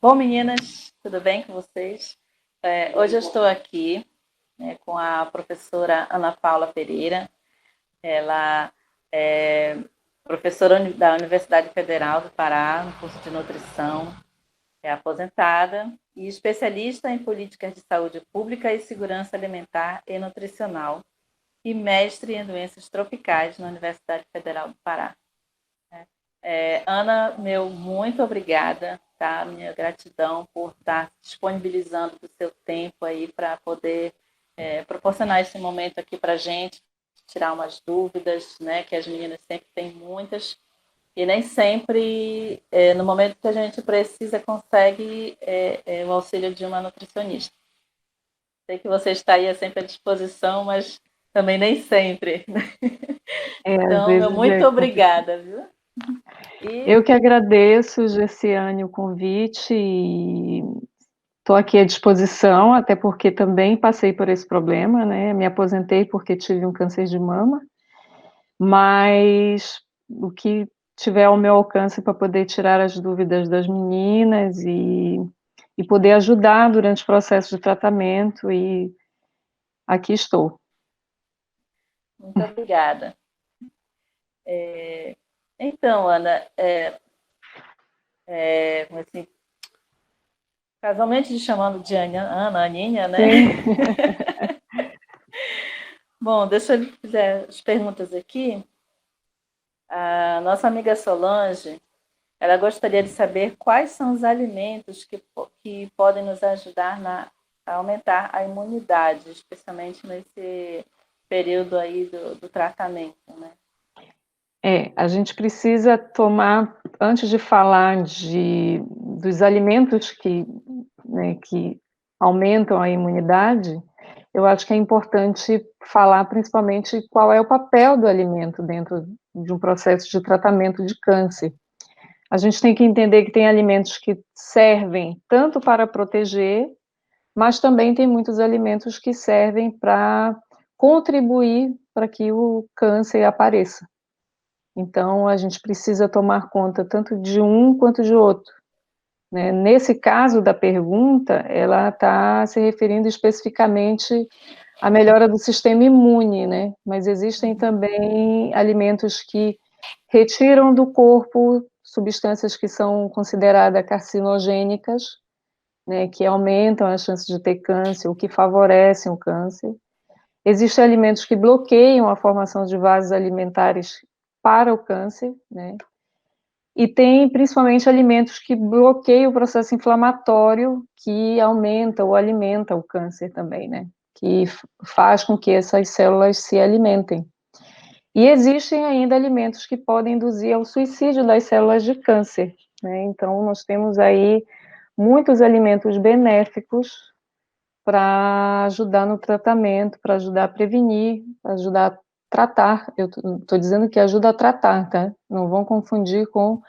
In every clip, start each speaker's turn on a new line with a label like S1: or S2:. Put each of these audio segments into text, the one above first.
S1: Bom, meninas, tudo bem com vocês? Hoje eu estou aqui, né, com a professora Ana Paula Pereira. Ela é professora da Universidade Federal do Pará, no curso de nutrição, é aposentada e especialista em políticas de saúde pública e segurança alimentar e nutricional, e mestre em doenças tropicais na Universidade Federal do Pará. Ana, muito obrigada, tá? Minha gratidão por estar disponibilizando o seu tempo aí para poder proporcionar esse momento aqui para a gente, tirar umas dúvidas, né? Que as meninas sempre têm muitas e nem sempre, no momento que a gente precisa, consegue o auxílio de uma nutricionista. Sei que você está aí sempre à disposição, mas também nem sempre.
S2: Às
S1: Então,
S2: vezes
S1: muito obrigada, viu?
S2: Eu que agradeço, Gerciane, o convite e estou aqui à disposição, até porque também passei por esse problema, né? Me aposentei porque tive um câncer de mama, mas o que tiver ao meu alcance para poder tirar as dúvidas das meninas e poder ajudar durante o processo de tratamento, e aqui estou.
S1: Muito obrigada. Então, Ana, assim, casualmente te chamando de Ana, Aninha, né? Bom, deixa eu fazer as perguntas aqui. A nossa amiga Solange, ela gostaria de saber quais são os alimentos que podem nos ajudar a aumentar a imunidade, especialmente nesse período aí do tratamento, né?
S2: A gente precisa tomar, antes de falar dos alimentos que aumentam a imunidade, eu acho que é importante falar principalmente qual é o papel do alimento dentro de um processo de tratamento de câncer. A gente tem que entender que tem alimentos que servem tanto para proteger, mas também tem muitos alimentos que servem para contribuir para que o câncer apareça. Então, a gente precisa tomar conta tanto de um quanto de outro, né? Nesse caso da pergunta, ela está se referindo especificamente à melhora do sistema imune, né? Mas existem também alimentos que retiram do corpo substâncias que são consideradas carcinogênicas, né? Que aumentam as chances de ter câncer, ou que favorecem o câncer. Existem alimentos que bloqueiam a formação de vasos alimentares para o câncer, né? E tem principalmente alimentos que bloqueiam o processo inflamatório, que aumenta ou alimenta o câncer também, né? Que faz com que essas células se alimentem. E existem ainda alimentos que podem induzir ao suicídio das células de câncer, né? Então, nós temos aí muitos alimentos benéficos para ajudar no tratamento, para ajudar a prevenir, para ajudar a tratar. Eu estou dizendo que ajuda a tratar, tá? Não vão confundir com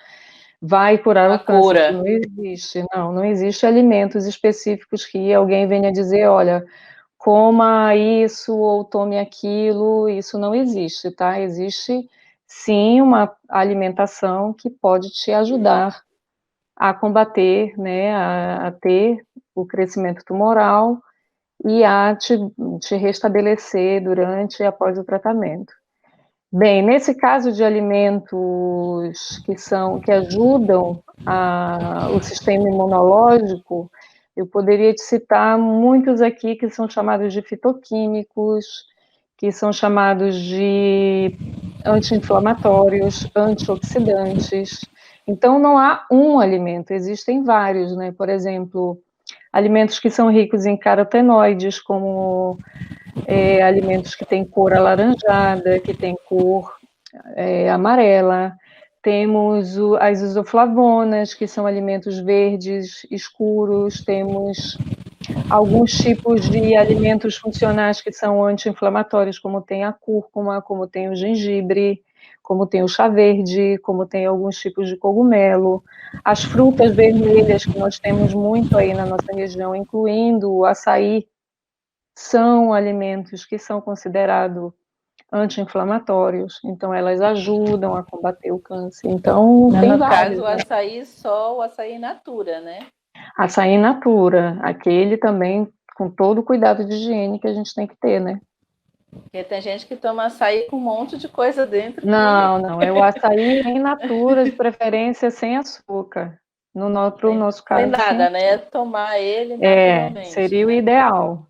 S2: vai curar o câncer. Isso não existe. Não existe alimentos específicos que alguém venha dizer, olha, coma isso ou tome aquilo. Isso não existe, tá? Existe, sim, uma alimentação que pode te ajudar a combater, né, a ter o crescimento tumoral e a te restabelecer durante e após o tratamento. Bem, nesse caso de alimentos que ajudam o sistema imunológico, eu poderia te citar muitos aqui que são chamados de fitoquímicos, que são chamados de anti-inflamatórios, antioxidantes. Então, não há um alimento, existem vários, né? Por exemplo, alimentos que são ricos em carotenoides, como alimentos que têm cor alaranjada, que têm cor amarela. Temos as isoflavonas, que são alimentos verdes escuros. Temos alguns tipos de alimentos funcionais que são anti-inflamatórios, como tem a cúrcuma, como tem o gengibre, como tem o chá verde, como tem alguns tipos de cogumelo. As frutas vermelhas, que nós temos muito aí na nossa região, incluindo o açaí, são alimentos que são considerados anti-inflamatórios, então elas ajudam a combater o câncer. Então, tem vários.
S1: No caso, o açaí só o açaí in natura, né?
S2: Açaí in natura, aquele também com todo o cuidado de higiene que a gente tem que ter, né?
S1: Porque tem gente que toma açaí com um monte de coisa dentro que...
S2: Não, é o açaí in natura, de preferência sem açúcar. Para o nosso
S1: Sem
S2: caso, sem
S1: nada, né?
S2: açúcar.
S1: Tomar ele naturalmente,
S2: Seria o
S1: né?
S2: ideal.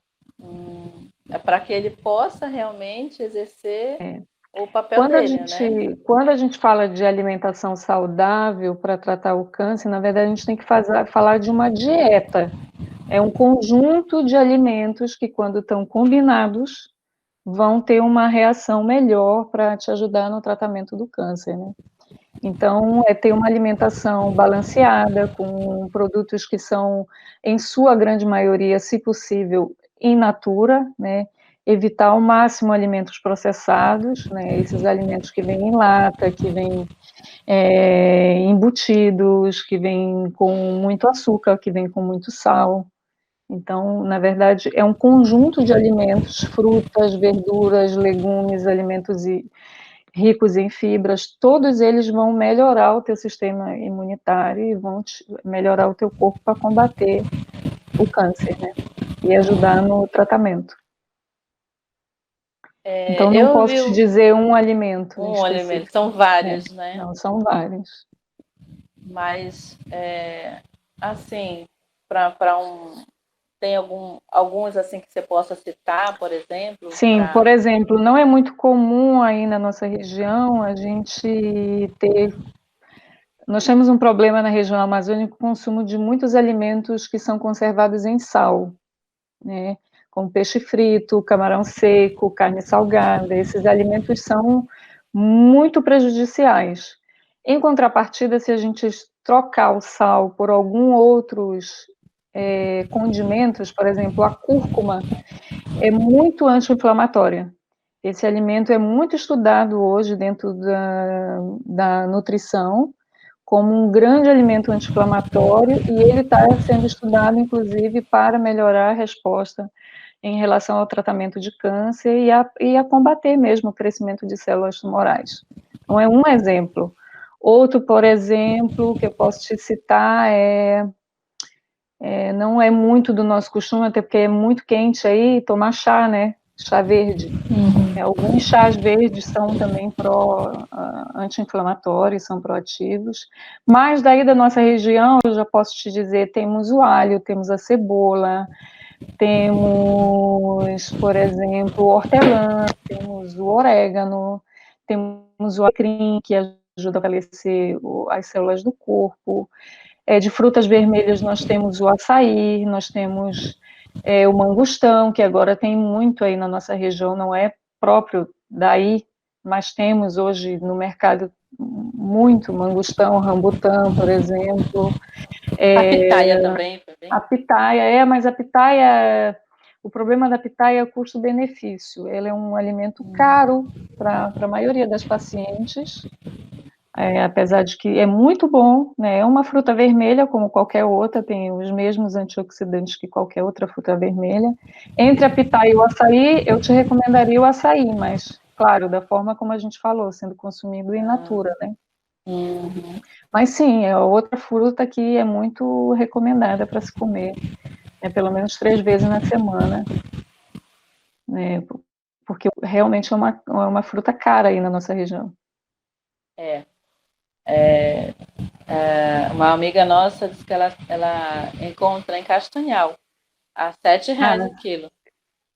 S1: É para que ele possa realmente exercer
S2: É.
S1: o papel dele, né?
S2: Quando a gente fala de alimentação saudável para tratar o câncer, na verdade a gente tem que falar de uma dieta. É um conjunto de alimentos que, quando estão combinados, vão ter uma reação melhor para te ajudar no tratamento do câncer, né? Então, é ter uma alimentação balanceada, com produtos que são, em sua grande maioria, se possível, in natura, né? Evitar ao máximo alimentos processados, né? Esses alimentos que vêm em lata, que vêm embutidos, que vêm com muito açúcar, que vêm com muito sal. Então, na verdade, é um conjunto de alimentos, frutas, verduras, legumes, alimentos ricos em fibras, todos eles vão melhorar o teu sistema imunitário e vão melhorar o teu corpo para combater o câncer, né? E ajudar no tratamento. Então, não
S1: Eu
S2: posso
S1: vi
S2: te dizer um alimento em
S1: um alimento,
S2: específico.
S1: são vários, né?
S2: Não, são vários.
S1: Mas, assim, para tem alguns assim que você possa citar, por exemplo?
S2: Sim, por exemplo, não é muito comum aí na nossa região a gente ter. Nós temos um problema na região amazônica com o consumo de muitos alimentos que são conservados em sal, né? Como peixe frito, camarão seco, carne salgada. Esses alimentos são muito prejudiciais. Em contrapartida, se a gente trocar o sal por alguns outros condimentos, por exemplo, a cúrcuma é muito anti-inflamatória. Esse alimento é muito estudado hoje dentro da nutrição como um grande alimento anti-inflamatório, e ele está sendo estudado, inclusive, para melhorar a resposta em relação ao tratamento de câncer e a combater mesmo o crescimento de células tumorais. Então, é um exemplo. Outro, por exemplo, que eu posso te citar não é muito do nosso costume, até porque é muito quente aí, tomar chá, né? Chá verde. Alguns chás verdes são também anti-inflamatórios, são proativos. Mas daí da nossa região, eu já posso te dizer, temos o alho, temos a cebola, temos, por exemplo, o hortelã, temos o orégano, temos o alecrim, que ajuda a fortalecer as células do corpo. De frutas vermelhas nós temos o açaí, nós temos o mangostão, que agora tem muito aí na nossa região, não é próprio daí, mas temos hoje no mercado muito mangostão, rambutã, por exemplo.
S1: A pitaia também.
S2: A pitaia, mas a pitaia, o problema da pitaia é o custo-benefício. Ele é um alimento caro para a maioria das pacientes, apesar de que é muito bom, né? É uma fruta vermelha, como qualquer outra, tem os mesmos antioxidantes que qualquer outra fruta vermelha. Entre a pitaia e o açaí, eu te recomendaria o açaí, mas, claro, da forma como a gente falou, sendo consumido in natura, né? Mas sim, é outra fruta que é muito recomendada para se comer, pelo menos 3 vezes na semana, né? Porque realmente é uma fruta cara aí na nossa região.
S1: Uma amiga nossa disse que ela encontra em Castanhal a R$7 o quilo.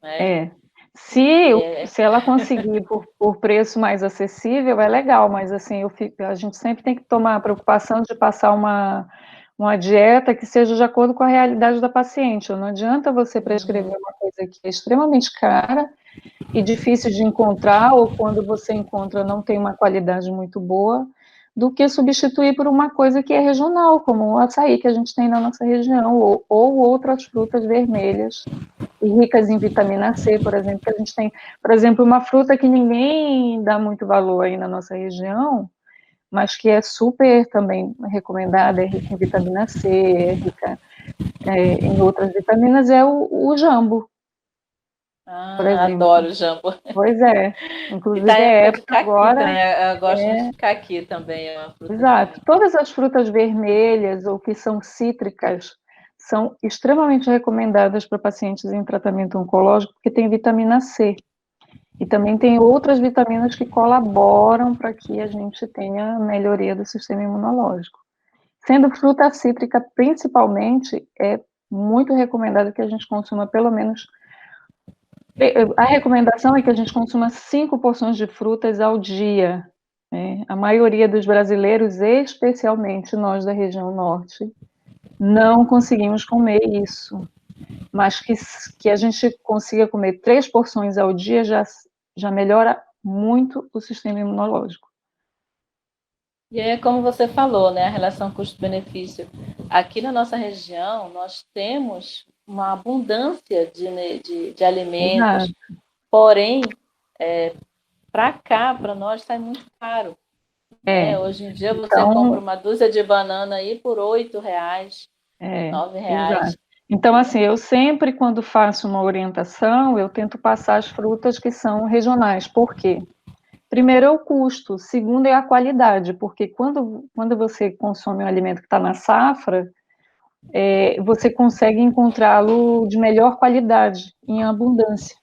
S1: Né?
S2: Se ela conseguir por preço mais acessível, é legal, mas assim, a gente sempre tem que tomar a preocupação de passar uma dieta que seja de acordo com a realidade da paciente. Não adianta você prescrever uma coisa que é extremamente cara e difícil de encontrar, ou quando você encontra não tem uma qualidade muito boa, do que substituir por uma coisa que é regional, como o açaí que a gente tem na nossa região, ou outras frutas vermelhas, ricas em vitamina C, por exemplo, que a gente tem, por exemplo, uma fruta que ninguém dá muito valor aí na nossa região, mas que é super também recomendada, é rica em vitamina C, é rica em outras vitaminas, é o jambo. Por exemplo.
S1: Adoro jambo.
S2: Pois é. Inclusive,
S1: e tá em época de
S2: época
S1: caqui
S2: agora.
S1: também. Eu gosto muito de caqui também. É uma fruta
S2: Exato. Todas as frutas vermelhas ou que são cítricas são extremamente recomendadas para pacientes em tratamento oncológico, porque tem vitamina C. E também tem outras vitaminas que colaboram para que a gente tenha melhoria do sistema imunológico. Sendo fruta cítrica, principalmente, é muito recomendado que a gente consuma pelo menos... A recomendação é que a gente consuma 5 porções de frutas ao dia. Né? A maioria dos brasileiros, especialmente nós da região norte, não conseguimos comer isso. Mas que a gente consiga comer 3 porções ao dia já melhora muito o sistema imunológico.
S1: E é como você falou, né, a relação custo-benefício. Aqui na nossa região, nós temos uma abundância de alimentos,
S2: Exato.
S1: porém, para cá, para nós, sai muito caro. Né? Hoje em dia, você compra uma dúzia de banana aí por R$8, R$9.
S2: Exato. Então, assim, eu sempre, quando faço uma orientação, eu tento passar as frutas que são regionais. Por quê? Primeiro é o custo, segundo é a qualidade, porque quando você consome um alimento que está na safra, você consegue encontrá-lo de melhor qualidade, em abundância.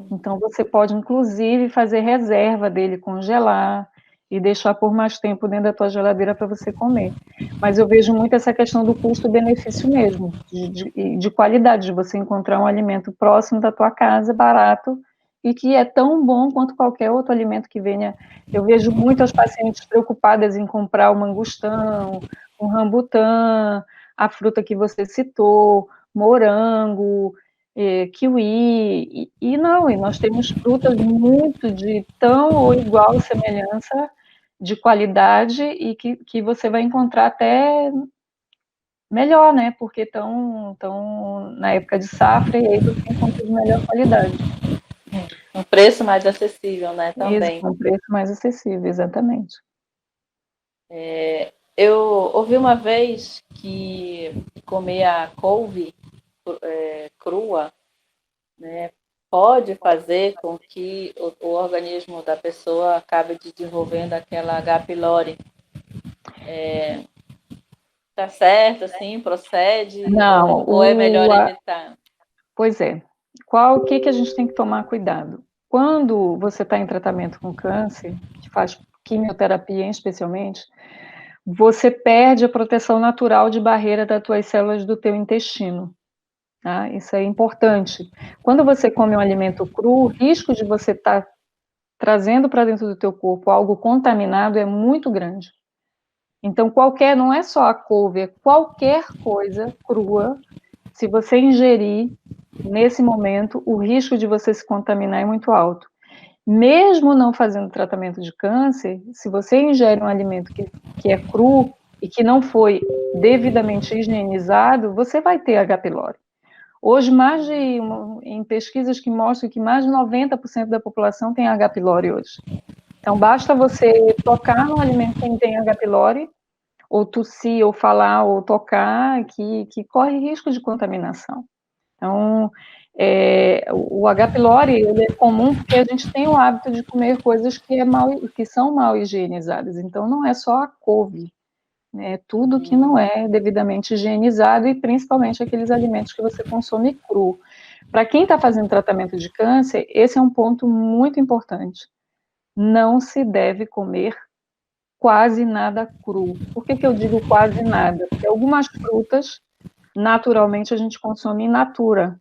S2: Então, você pode, inclusive, fazer reserva dele, congelar e deixar por mais tempo dentro da tua geladeira para você comer. Mas eu vejo muito essa questão do custo-benefício mesmo, de qualidade, de você encontrar um alimento próximo da tua casa, barato, e que é tão bom quanto qualquer outro alimento que venha. Eu vejo muitas pacientes preocupadas em comprar o mangostão, o rambutã, a fruta que você citou, morango, kiwi, e nós temos frutas muito de tão ou igual semelhança de qualidade e que você vai encontrar até melhor, né? Porque estão na época de safra e aí você encontra de melhor qualidade.
S1: Um preço mais acessível, né? Também.
S2: Isso, um preço mais acessível, exatamente.
S1: Eu ouvi uma vez que comer a couve crua, né, pode fazer com que o organismo da pessoa acabe desenvolvendo aquela H. pylori. Tá certo, assim, procede?
S2: Não,
S1: ou é melhor evitar?
S2: Pois é. O que a gente tem que tomar cuidado? Quando você está em tratamento com câncer, que faz quimioterapia especialmente, você perde a proteção natural de barreira das tuas células do teu intestino. Tá? Isso é importante. Quando você come um alimento cru, o risco de você estar trazendo para dentro do teu corpo algo contaminado é muito grande. Então, não é só a couve, é qualquer coisa crua, se você ingerir, nesse momento, o risco de você se contaminar é muito alto. Mesmo não fazendo tratamento de câncer, se você ingere um alimento que é cru e que não foi devidamente higienizado, você vai ter H. pylori. Hoje, em pesquisas que mostram que mais de 90% da população tem H. pylori hoje. Então, basta você tocar no alimento que tem H. pylori, ou tossir, ou falar, ou tocar, que corre risco de contaminação. Então, o H. pylori ele é comum porque a gente tem o hábito de comer coisas que são mal higienizadas. Então, não é só a couve, né? Tudo que não é devidamente higienizado e principalmente aqueles alimentos que você consome cru. Para quem está fazendo tratamento de câncer, esse é um ponto muito importante. Não se deve comer quase nada cru. Por que eu digo quase nada? Porque algumas frutas, naturalmente, a gente consome in natura,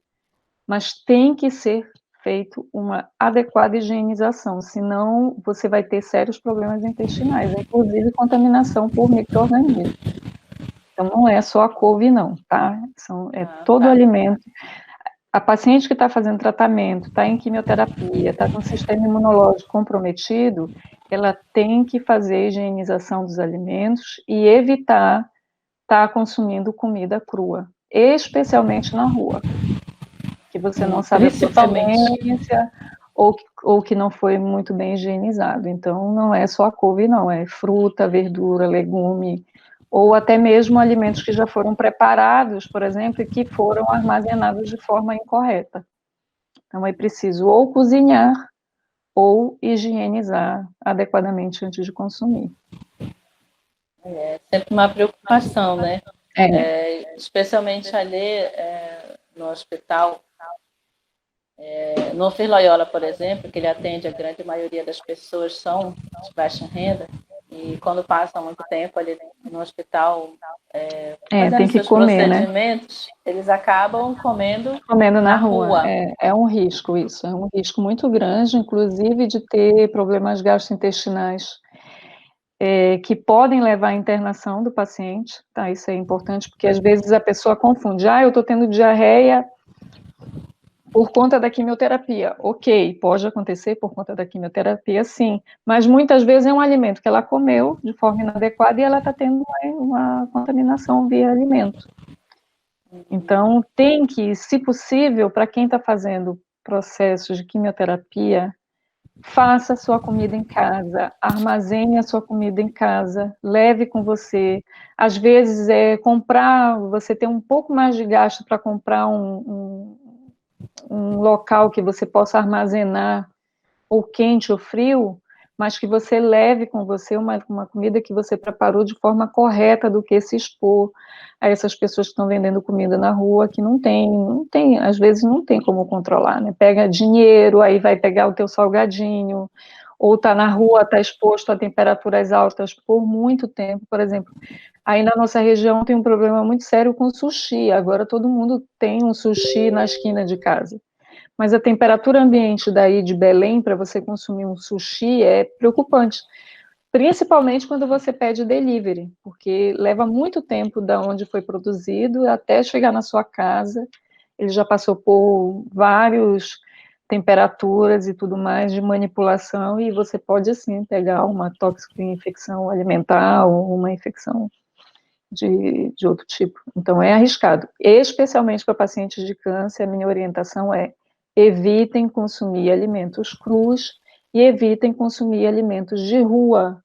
S2: mas tem que ser feito uma adequada higienização, senão você vai ter sérios problemas intestinais, inclusive contaminação por micro-organismos. Então, não é só a couve, não, tá? Todo alimento. A paciente que está fazendo tratamento, está em quimioterapia, está com o sistema imunológico comprometido, ela tem que fazer a higienização dos alimentos e evitar estar consumindo comida crua, especialmente na rua, que você não sabe a procedência ou que não foi muito bem higienizado. Então, não é só a couve, não, é fruta, verdura, legume, ou até mesmo alimentos que já foram preparados, por exemplo, e que foram armazenados de forma incorreta. Então, é preciso ou cozinhar ou higienizar adequadamente antes de consumir.
S1: É sempre uma preocupação, né? especialmente ali no hospital, no Fir Loyola, por exemplo, que ele atende a grande maioria das pessoas são de baixa renda, e quando passam muito tempo ali no hospital
S2: tem
S1: fazendo
S2: que
S1: seus
S2: comer, né?
S1: procedimentos, eles acabam comendo
S2: Na
S1: na
S2: rua.
S1: rua.
S2: É um risco isso, é um risco muito grande, inclusive de ter problemas gastrointestinais que podem levar à internação do paciente, tá? Isso é importante, porque às vezes a pessoa confunde, eu estou tendo diarreia por conta da quimioterapia. Ok, pode acontecer por conta da quimioterapia, sim, mas muitas vezes é um alimento que ela comeu de forma inadequada e ela está tendo uma contaminação via alimento. Então, tem que, se possível, para quem está fazendo processos de quimioterapia, faça a sua comida em casa, armazene a sua comida em casa, leve com você. Às vezes, você tem um pouco mais de gasto para comprar um local que você possa armazenar ou quente ou frio, mas que você leve com você uma comida que você preparou de forma correta do que se expor a essas pessoas que estão vendendo comida na rua, que não tem, às vezes não tem como controlar, né? Pega dinheiro, aí vai pegar o teu salgadinho, ou está na rua, está exposto a temperaturas altas por muito tempo, por exemplo. Aí na nossa região tem um problema muito sério com sushi, agora todo mundo tem um sushi na esquina de casa. Mas a temperatura ambiente daí de Belém para você consumir um sushi é preocupante, principalmente quando você pede delivery, porque leva muito tempo da onde foi produzido até chegar na sua casa. Ele já passou por várias temperaturas e tudo mais de manipulação e você pode sim pegar uma infecção alimentar ou uma infecção de outro tipo. Então, é arriscado. Especialmente para pacientes de câncer, a minha orientação é evitem consumir alimentos crus e evitem consumir alimentos de rua.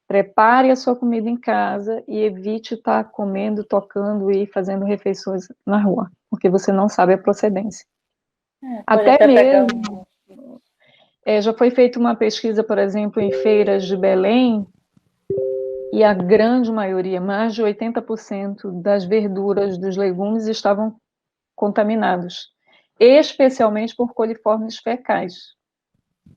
S2: Prepare a sua comida em casa e evite estar comendo, tocando e fazendo refeições na rua, porque você não sabe a procedência.
S1: Pode
S2: Até
S1: até pegar
S2: mesmo, já foi feita uma pesquisa, por exemplo, em feiras de Belém, e a grande maioria, mais de 80% das verduras, dos legumes estavam contaminados, especialmente por coliformes fecais.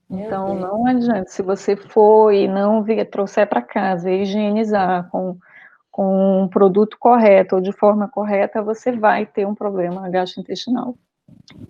S2: Então, não adianta, se você for e não trouxer para casa e higienizar com um produto correto ou de forma correta, você vai ter um problema gastrointestinal.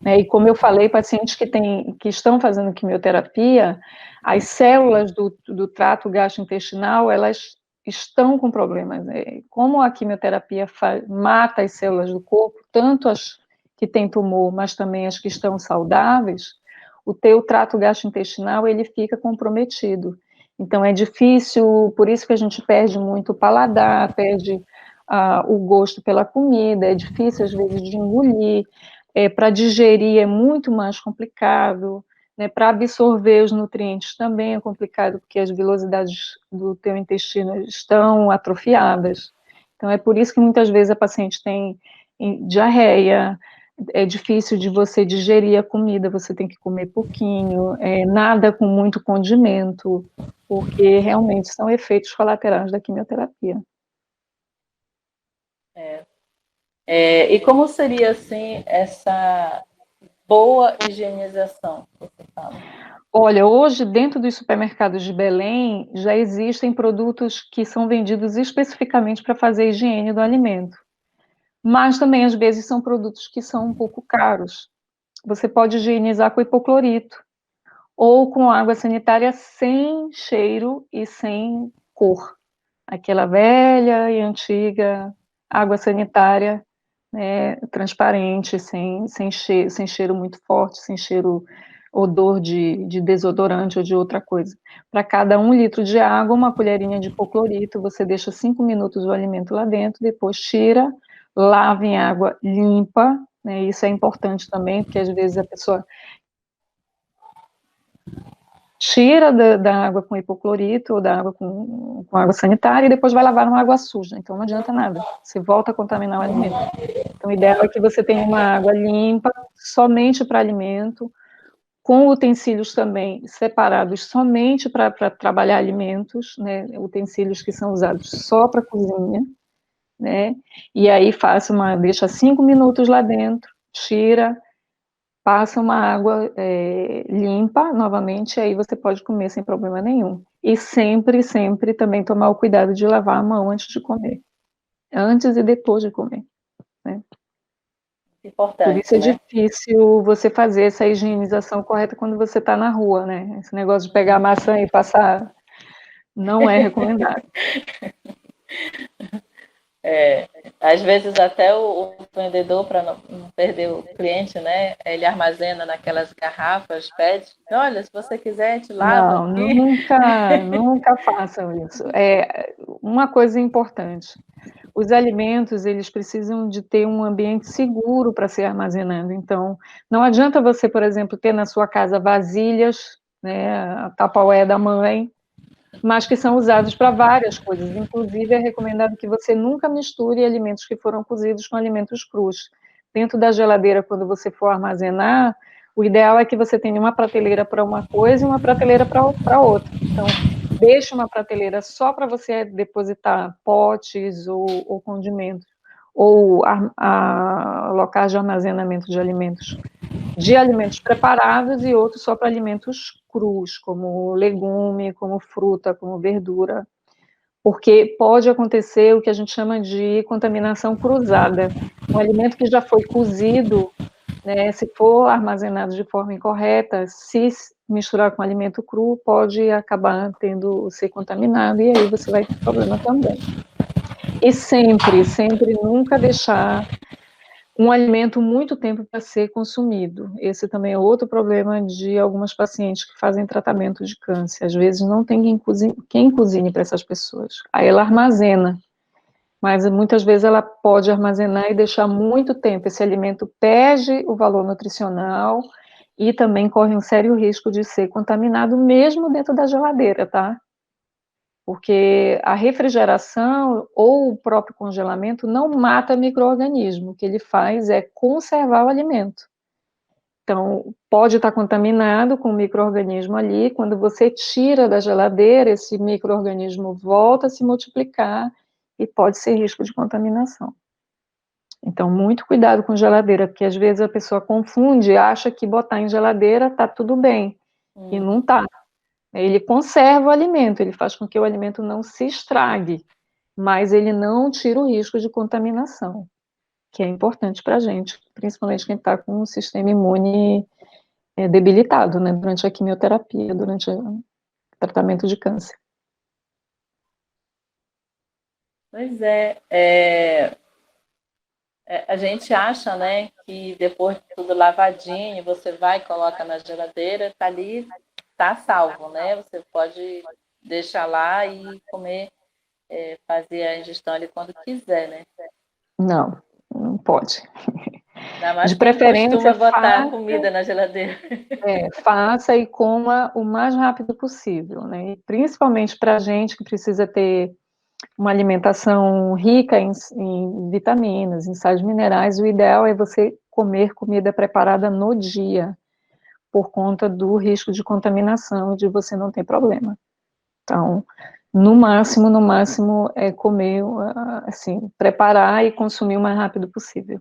S2: E como eu falei, pacientes que estão fazendo quimioterapia, as células do trato gastrointestinal, elas estão com problemas. Como a quimioterapia mata as células do corpo, tanto as que têm tumor, mas também as que estão saudáveis, o teu trato gastrointestinal, ele fica comprometido. Então, é difícil, por isso que a gente perde muito o paladar, perde o gosto pela comida, é difícil, às vezes, de engolir. Para digerir é muito mais complicado, né? Para absorver os nutrientes também é complicado, porque as vilosidades do teu intestino estão atrofiadas. Então, é por isso que muitas vezes a paciente tem diarreia, é difícil de você digerir a comida, você tem que comer pouquinho, nada com muito condimento, porque realmente são efeitos colaterais da quimioterapia.
S1: E como seria, assim, essa boa higienização que você fala?
S2: Olha, hoje, dentro dos supermercados de Belém, já existem produtos que são vendidos especificamente para fazer a higiene do alimento. Mas também, às vezes, são produtos que são um pouco caros. Você pode higienizar com hipoclorito ou com água sanitária sem cheiro e sem cor. Aquela velha e antiga água sanitária, né, transparente, sem cheiro muito forte, sem cheiro, odor de desodorante ou de outra coisa. Para cada 1 litro de água, uma colherinha de hipoclorito, você deixa 5 minutos o alimento lá dentro, depois tira, lava em água limpa, né, isso é importante também, porque às vezes a pessoa tira da água com hipoclorito ou da água com água sanitária e depois vai lavar numa água suja. Então não adianta nada, você volta a contaminar o alimento. Então o ideal é que você tenha uma água limpa, somente para alimento, com utensílios também separados somente para trabalhar alimentos, né, utensílios que são usados só para cozinha, né? E aí deixa 5 minutos lá dentro, tira, passa uma água limpa novamente, e aí você pode comer sem problema nenhum. E sempre, sempre também tomar o cuidado de lavar a mão antes de comer. Antes e depois de comer, né? Por isso
S1: Importante,
S2: é
S1: né?
S2: difícil você fazer essa higienização correta quando você está na rua, né? Esse negócio de pegar a maçã e passar não é recomendado.
S1: Às vezes até o vendedor, para não perder o cliente, né? Ele armazena naquelas garrafas, pede, olha, se você quiser, te lavo
S2: Não,
S1: aqui.
S2: nunca façam isso. É uma coisa importante. Os alimentos, eles precisam de ter um ambiente seguro para ser armazenado. Então, não adianta você, por exemplo, ter na sua casa vasilhas, né, a Tupperware da mãe, mas que são usados para várias coisas. Inclusive, é recomendado que você nunca misture alimentos que foram cozidos com alimentos crus. Dentro da geladeira, quando você for armazenar, o ideal é que você tenha uma prateleira para uma coisa e uma prateleira para outra. Então, deixe uma prateleira só para você depositar potes ou condimentos, ou locais de armazenamento de alimentos preparados e outros só para alimentos crus, como legume, como fruta, como verdura, porque pode acontecer o que a gente chama de contaminação cruzada. Um alimento que já foi cozido, né, se for armazenado de forma incorreta, se misturar com alimento cru, pode acabar ser contaminado, e aí você vai ter problema também. E sempre, sempre nunca deixar um alimento muito tempo para ser consumido. Esse também é outro problema de algumas pacientes que fazem tratamento de câncer. Às vezes não tem quem cozinhe para essas pessoas. Aí ela armazena, mas muitas vezes ela pode armazenar e deixar muito tempo. Esse alimento perde o valor nutricional e também corre um sério risco de ser contaminado mesmo dentro da geladeira, tá? Porque a refrigeração ou o próprio congelamento não mata micro-organismo, o que ele faz é conservar o alimento. Então, pode estar contaminado com micro-organismo ali, quando você tira da geladeira, esse micro-organismo volta a se multiplicar e pode ser risco de contaminação. Então, muito cuidado com geladeira, porque às vezes a pessoa confunde, acha que botar em geladeira está tudo bem, e não está. Ele conserva o alimento, ele faz com que o alimento não se estrague, mas ele não tira o risco de contaminação, que é importante para a gente, principalmente quem está com o sistema imune debilitado, né, durante a quimioterapia, durante o tratamento de câncer.
S1: Pois a gente acha, né, que depois de tudo lavadinho, você vai e coloca na geladeira, tá ali, tá salvo, né? Você pode deixar lá e comer, fazer a ingestão ali quando quiser, né?
S2: Não, não pode.
S1: Ainda mais
S2: De
S1: quem
S2: preferência,
S1: costuma botar comida na geladeira.
S2: faça e coma o mais rápido possível, né? E principalmente para a gente que precisa ter uma alimentação rica em vitaminas, em sais minerais, o ideal é você comer comida preparada no dia, por conta do risco de contaminação, de você não ter problema. Então, no máximo, é comer, assim, preparar e consumir o mais rápido possível.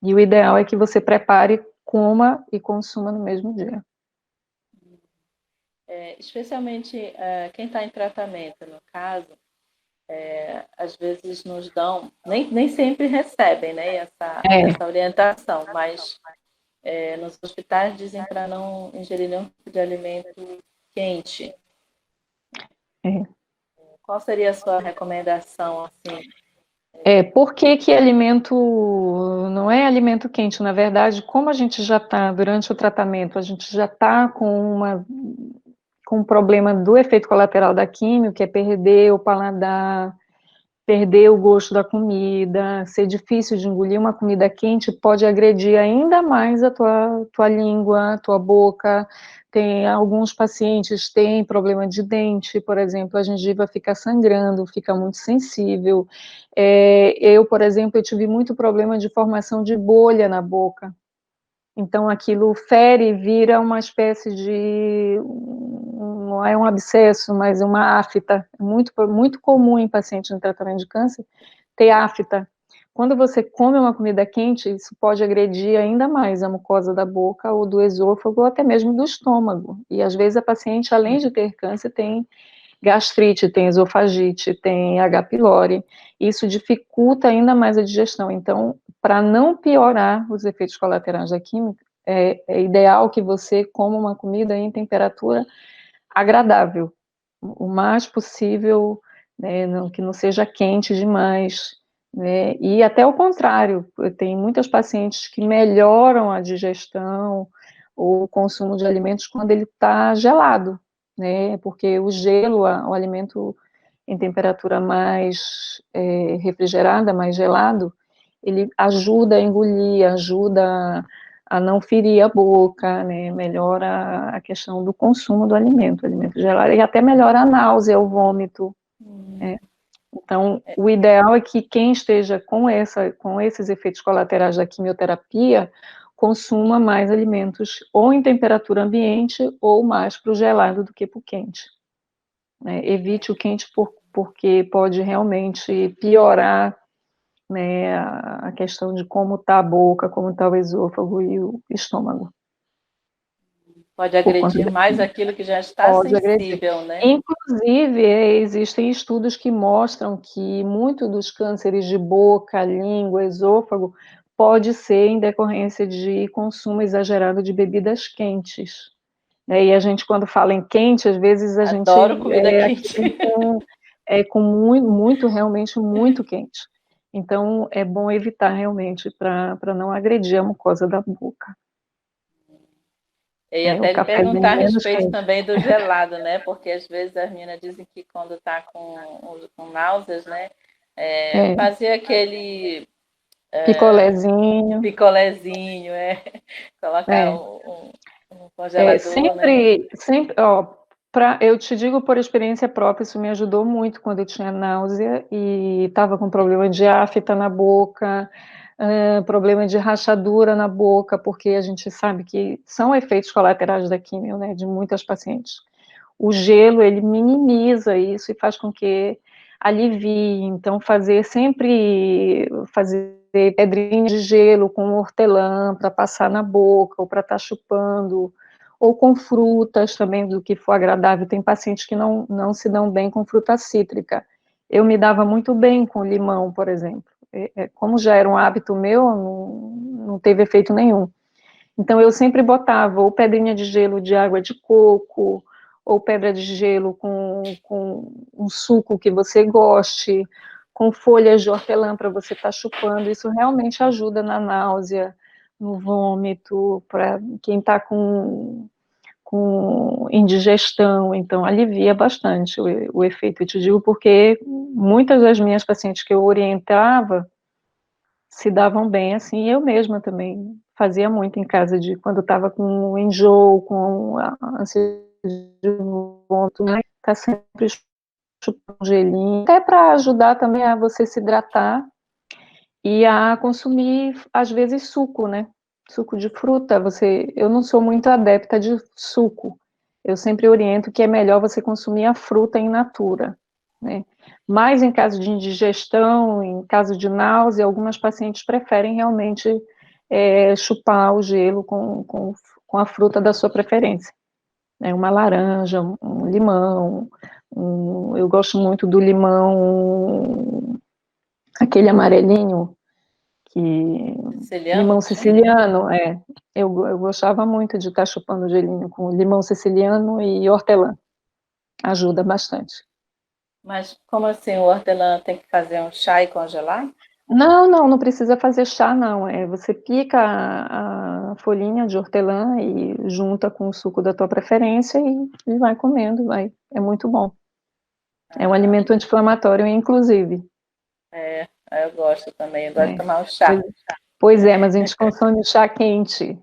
S2: E o ideal é que você prepare, coma e consuma no mesmo dia.
S1: Especialmente quem está em tratamento, no caso, às vezes nos dão, nem sempre recebem, né, essa orientação, mas nos hospitais dizem para não ingerir nenhum tipo de alimento quente.
S2: É.
S1: Qual seria a sua recomendação, assim?
S2: Por que alimento não é alimento quente? Na verdade, como a gente já está, durante o tratamento, a gente já está com um problema do efeito colateral da químio, que é perder o paladar, perder o gosto da comida, ser difícil de engolir uma comida quente, pode agredir ainda mais a tua língua, a tua boca. Tem alguns pacientes têm problema de dente, por exemplo, a gengiva fica sangrando, fica muito sensível. Eu, por exemplo, eu tive muito problema de formação de bolha na boca. Então, aquilo fere e vira uma espécie de, não é um abscesso, mas uma afta, muito, muito comum em pacientes em tratamento de câncer, ter afta. Quando você come uma comida quente, isso pode agredir ainda mais a mucosa da boca ou do esôfago ou até mesmo do estômago. E às vezes a paciente, além de ter câncer, tem gastrite, tem esofagite, tem H. pylori. Isso dificulta ainda mais a digestão. Então, para não piorar os efeitos colaterais da química, é ideal que você coma uma comida em temperatura agradável, o mais possível, né, que não seja quente demais, né, e até o contrário, tem muitas pacientes que melhoram a digestão ou o consumo de alimentos quando ele está gelado, né, porque o gelo, o alimento em temperatura mais refrigerada, mais gelado, ele ajuda a engolir, ajuda a não ferir a boca, né, melhora a questão do consumo do alimento gelado, e até melhora a náusea, o vômito, né. Então, o ideal é que quem esteja com esses efeitos colaterais da quimioterapia, consuma mais alimentos ou em temperatura ambiente ou mais para o gelado do que para o quente, né. Evite o quente porque pode realmente piorar, né, a questão de como está a boca, como está o esôfago e o estômago.
S1: Pode agredir mais aquilo que já está sensível, né?
S2: Inclusive, existem estudos que mostram que muito dos cânceres de boca, língua, esôfago, pode ser em decorrência de consumo exagerado de bebidas quentes. E a gente, quando fala em quente, às vezes a gente
S1: Adoro comida quente.
S2: com muito, realmente muito quente. Então, é bom evitar realmente para não agredir a mucosa da boca.
S1: Eu ia até lhe perguntar a respeito também do gelado, né? Porque às vezes as meninas dizem que quando está com náuseas, né? Fazer aquele
S2: picolézinho,
S1: colocar um congelador, né?
S2: Sempre, ó, eu te digo por experiência própria, isso me ajudou muito quando eu tinha náusea e estava com problema de afta na boca, problema de rachadura na boca, porque a gente sabe que são efeitos colaterais da quimio, né, de muitas pacientes. O gelo, ele minimiza isso e faz com que alivie, então fazer pedrinha de gelo com hortelã para passar na boca ou para estar chupando, ou com frutas também, do que for agradável. Tem pacientes que não se dão bem com fruta cítrica. Eu me dava muito bem com limão, por exemplo. Como já era um hábito meu, não teve efeito nenhum. Então, eu sempre botava ou pedrinha de gelo de água de coco, ou pedra de gelo com um suco que você goste, com folhas de hortelã para você estar chupando. Isso realmente ajuda na náusea, no vômito, para quem está com indigestão, então alivia bastante o efeito. Eu te digo porque muitas das minhas pacientes que eu orientava se davam bem assim, e eu mesma também fazia muito em casa, quando estava com enjoo, com ânsia de vômito, né, tá sempre chupando um gelinho, até para ajudar também a você se hidratar e a consumir, às vezes, suco, né, suco de fruta. Eu não sou muito adepta de suco, eu sempre oriento que é melhor você consumir a fruta in natura, né, mas em caso de indigestão, em caso de náusea, algumas pacientes preferem realmente chupar o gelo com a fruta da sua preferência, né, uma laranja, um limão, eu gosto muito do limão, aquele amarelinho, limão siciliano, eu gostava muito de estar chupando gelinho com limão siciliano e hortelã, ajuda bastante.
S1: Mas como assim, o hortelã tem que fazer um chá e congelar?
S2: Não precisa fazer chá, não. Você pica a folhinha de hortelã e junta com o suco da tua preferência e vai comendo, é muito bom. É um alimento anti-inflamatório, inclusive.
S1: Eu gosto também, eu gosto de tomar um chá.
S2: Pois é, mas a gente consome o chá quente.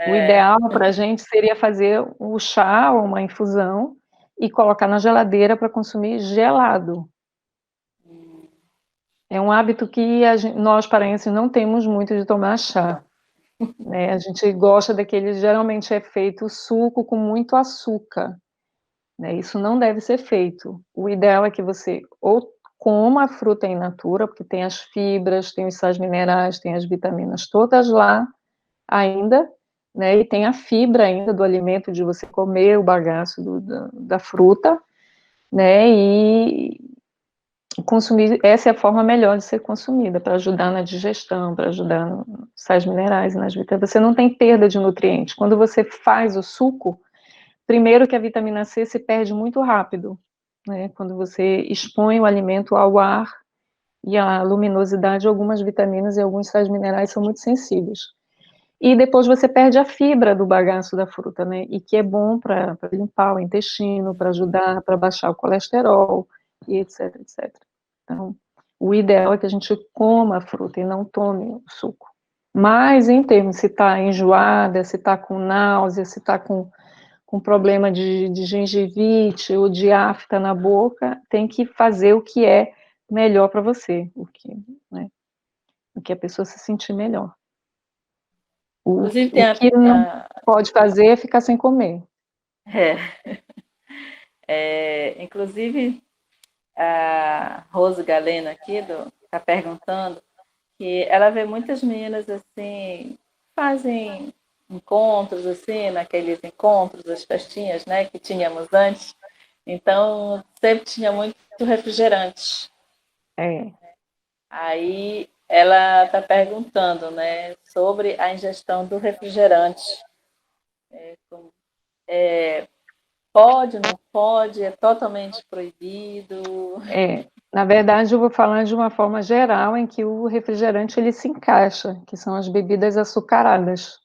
S2: O ideal para a gente seria fazer o chá ou uma infusão e colocar na geladeira para consumir gelado. É um hábito que nós paraenses não temos muito de tomar chá, né? A gente gosta daquele, geralmente é feito suco com muito açúcar, né? Isso não deve ser feito. O ideal é que você ou coma a fruta in natura, porque tem as fibras, tem os sais minerais, tem as vitaminas todas lá ainda, né? E tem a fibra ainda do alimento, de você comer o bagaço da fruta, né? E consumir, essa é a forma melhor de ser consumida, para ajudar na digestão, para ajudar nos sais minerais, nas vitaminas. Você não tem perda de nutrientes. Quando você faz o suco, primeiro que a vitamina C se perde muito rápido, né? Quando você expõe o alimento ao ar e à luminosidade, algumas vitaminas e alguns sais minerais são muito sensíveis. E depois você perde a fibra do bagaço da fruta, né? E que é bom para limpar o intestino, para ajudar, para baixar o colesterol, e etc, etc. Então, o ideal é que a gente coma a fruta e não tome o suco. Mas, em termos, se está enjoada, se está com náusea, se está com problema de gengivite ou de afta na boca, tem que fazer o que é melhor para você, né, o que a pessoa se sentir melhor. O
S1: Inclusive, tem
S2: que não pode fazer é ficar sem comer.
S1: Inclusive, a Rose Galena aqui está perguntando que ela vê muitas meninas assim, fazem encontros assim, naqueles encontros, as festinhas, né, que tínhamos antes. Então, sempre tinha muito refrigerante.
S2: É.
S1: Aí ela está perguntando, né, sobre a ingestão do refrigerante. Pode, não pode? É totalmente proibido?
S2: Na verdade, eu vou falar de uma forma geral em que o refrigerante ele se encaixa, que são as bebidas açucaradas.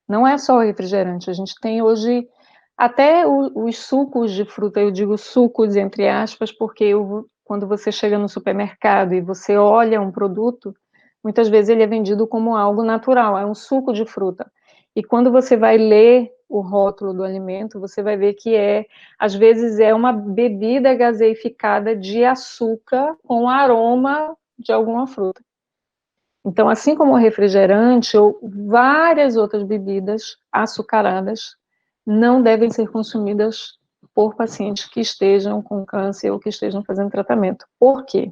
S2: Não é só o refrigerante, a gente tem hoje até os sucos de fruta, eu digo sucos entre aspas, porque quando você chega no supermercado e você olha um produto, muitas vezes ele é vendido como algo natural, é um suco de fruta. E quando você vai ler o rótulo do alimento, você vai ver que às vezes é uma bebida gaseificada de açúcar com aroma de alguma fruta. Então, assim como o refrigerante ou várias outras bebidas açucaradas não devem ser consumidas por pacientes que estejam com câncer ou que estejam fazendo tratamento. Por quê?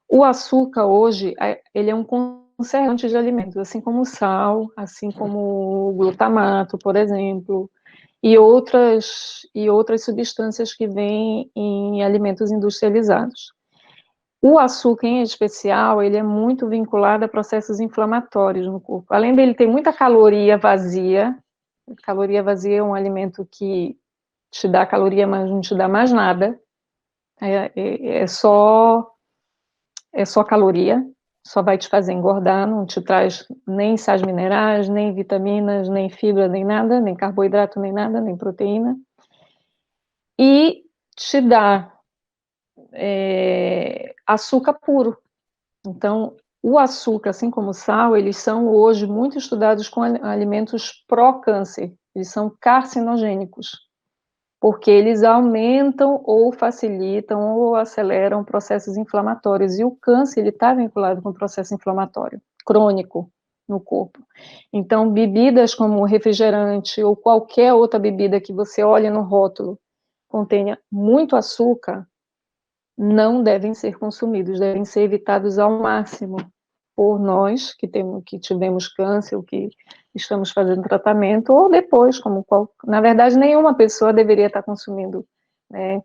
S2: O açúcar hoje, ele é um conservante de alimentos, assim como o sal, assim como o glutamato, por exemplo, e outras substâncias que vêm em alimentos industrializados. O açúcar, em especial, ele é muito vinculado a processos inflamatórios no corpo. Além dele ter muita caloria vazia é um alimento que te dá caloria, mas não te dá mais nada. É só caloria, só vai te fazer engordar, não te traz nem sais minerais, nem vitaminas, nem fibra, nem nada, nem carboidrato, nem nada, nem proteína. E te dá açúcar puro. Então, o açúcar, assim como o sal, eles são hoje muito estudados com alimentos pró-câncer. Eles são carcinogênicos, porque eles aumentam ou facilitam ou aceleram processos inflamatórios. E o câncer, ele está vinculado com o processo inflamatório crônico no corpo. Então, bebidas como refrigerante ou qualquer outra bebida que você olhe no rótulo contenha muito açúcar, não devem ser consumidos, devem ser evitados ao máximo por nós que tivemos câncer, ou que estamos fazendo tratamento, ou depois, na verdade, nenhuma pessoa deveria estar consumindo, né?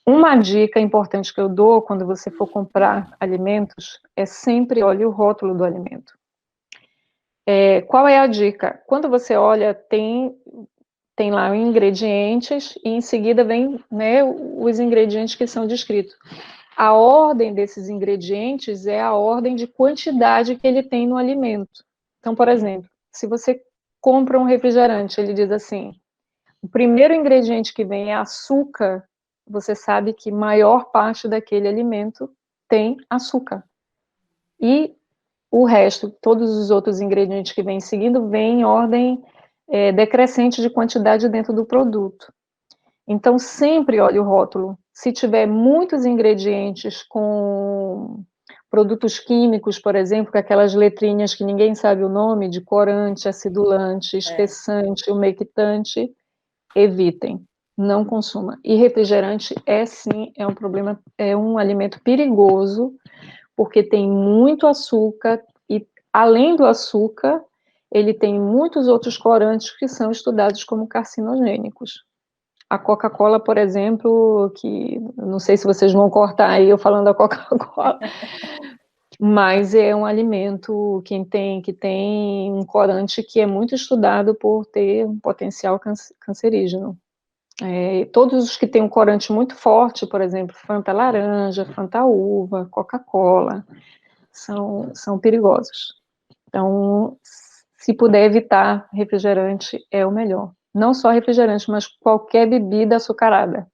S2: Uma dica importante que eu dou quando você for comprar alimentos é sempre olhe o rótulo do alimento. Qual é a dica? Quando você olha, tem lá ingredientes e em seguida vem, né, os ingredientes que são descritos. A ordem desses ingredientes é a ordem de quantidade que ele tem no alimento. Então, por exemplo, se você compra um refrigerante, ele diz assim, o primeiro ingrediente que vem é açúcar, você sabe que maior parte daquele alimento tem açúcar. E o resto, todos os outros ingredientes que vêm seguindo, vêm em ordem decrescente de quantidade dentro do produto. Então, sempre olhe o rótulo. Se tiver muitos ingredientes com produtos químicos, por exemplo, com aquelas letrinhas que ninguém sabe o nome, de corante, acidulante, espessante, umectante, evitem. não consuma. E refrigerante sim, é um problema, é um alimento perigoso, porque tem muito açúcar, e além do açúcar, ele tem muitos outros corantes que são estudados como carcinogênicos. A Coca-Cola, por exemplo, que não sei se vocês vão cortar aí eu falando da Coca-Cola, mas é um alimento que tem um corante que é muito estudado por ter um potencial cancerígeno. Todos os que têm um corante muito forte, por exemplo, Fanta laranja, Fanta uva, Coca-Cola, são perigosos. Então, se puder evitar refrigerante, é o melhor. Não só refrigerante, mas qualquer bebida açucarada.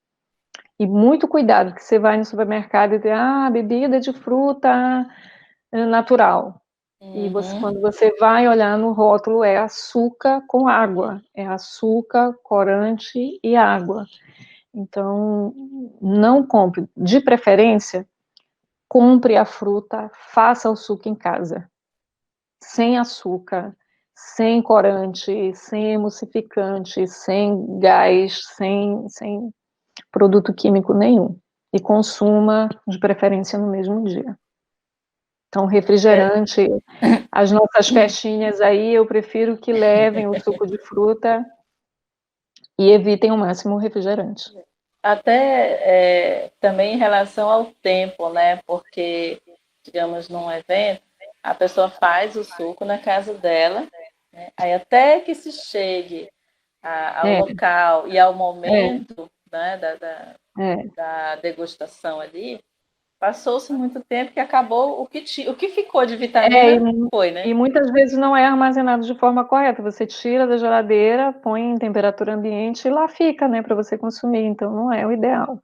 S2: E muito cuidado, que você vai no supermercado e tem, bebida de fruta natural. E quando você vai olhar no rótulo, é açúcar com água. É açúcar, corante e água. Então, não compre. De preferência, compre a fruta, faça o suco em casa. Sem açúcar, sem corante, sem emulsificante, sem gás, sem produto químico nenhum. E consuma, de preferência, no mesmo dia. Então, refrigerante, as nossas festinhas aí, eu prefiro que levem o suco de fruta e evitem ao máximo o refrigerante.
S1: Até também em relação ao tempo, né? Porque, digamos, num evento, a pessoa faz o suco na casa dela, né? Aí até que se chegue ao local e ao momento, né, da degustação ali, passou-se muito tempo que acabou o que ficou de vitamina foi, né?
S2: E muitas vezes não é armazenado de forma correta. Você tira da geladeira, põe em temperatura ambiente e lá fica, né, para você consumir. Então não é o ideal.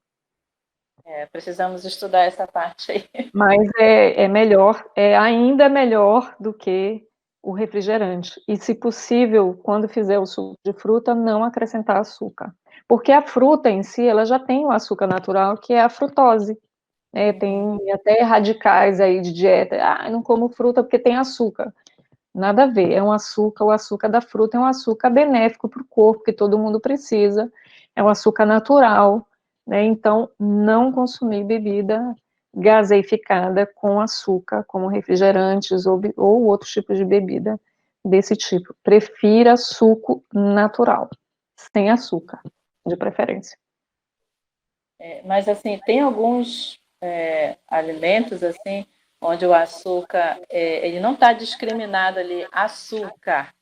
S1: Precisamos estudar essa parte aí.
S2: Mas é melhor, é ainda melhor do que o refrigerante. E, se possível, quando fizer o suco de fruta, não acrescentar açúcar. Porque a fruta em si, ela já tem o açúcar natural, que é a frutose. Tem até radicais aí de dieta. Não como fruta porque tem açúcar. Nada a ver, é um açúcar, o açúcar da fruta é um açúcar benéfico para o corpo, que todo mundo precisa, é um açúcar natural, né? Então, não consumir bebida gaseificada com açúcar, como refrigerantes ou outros tipos de bebida desse tipo. Prefira suco natural, sem açúcar, de preferência.
S1: Mas, assim, tem alguns alimentos, assim, onde o açúcar, ele não está discriminado ali, açúcar,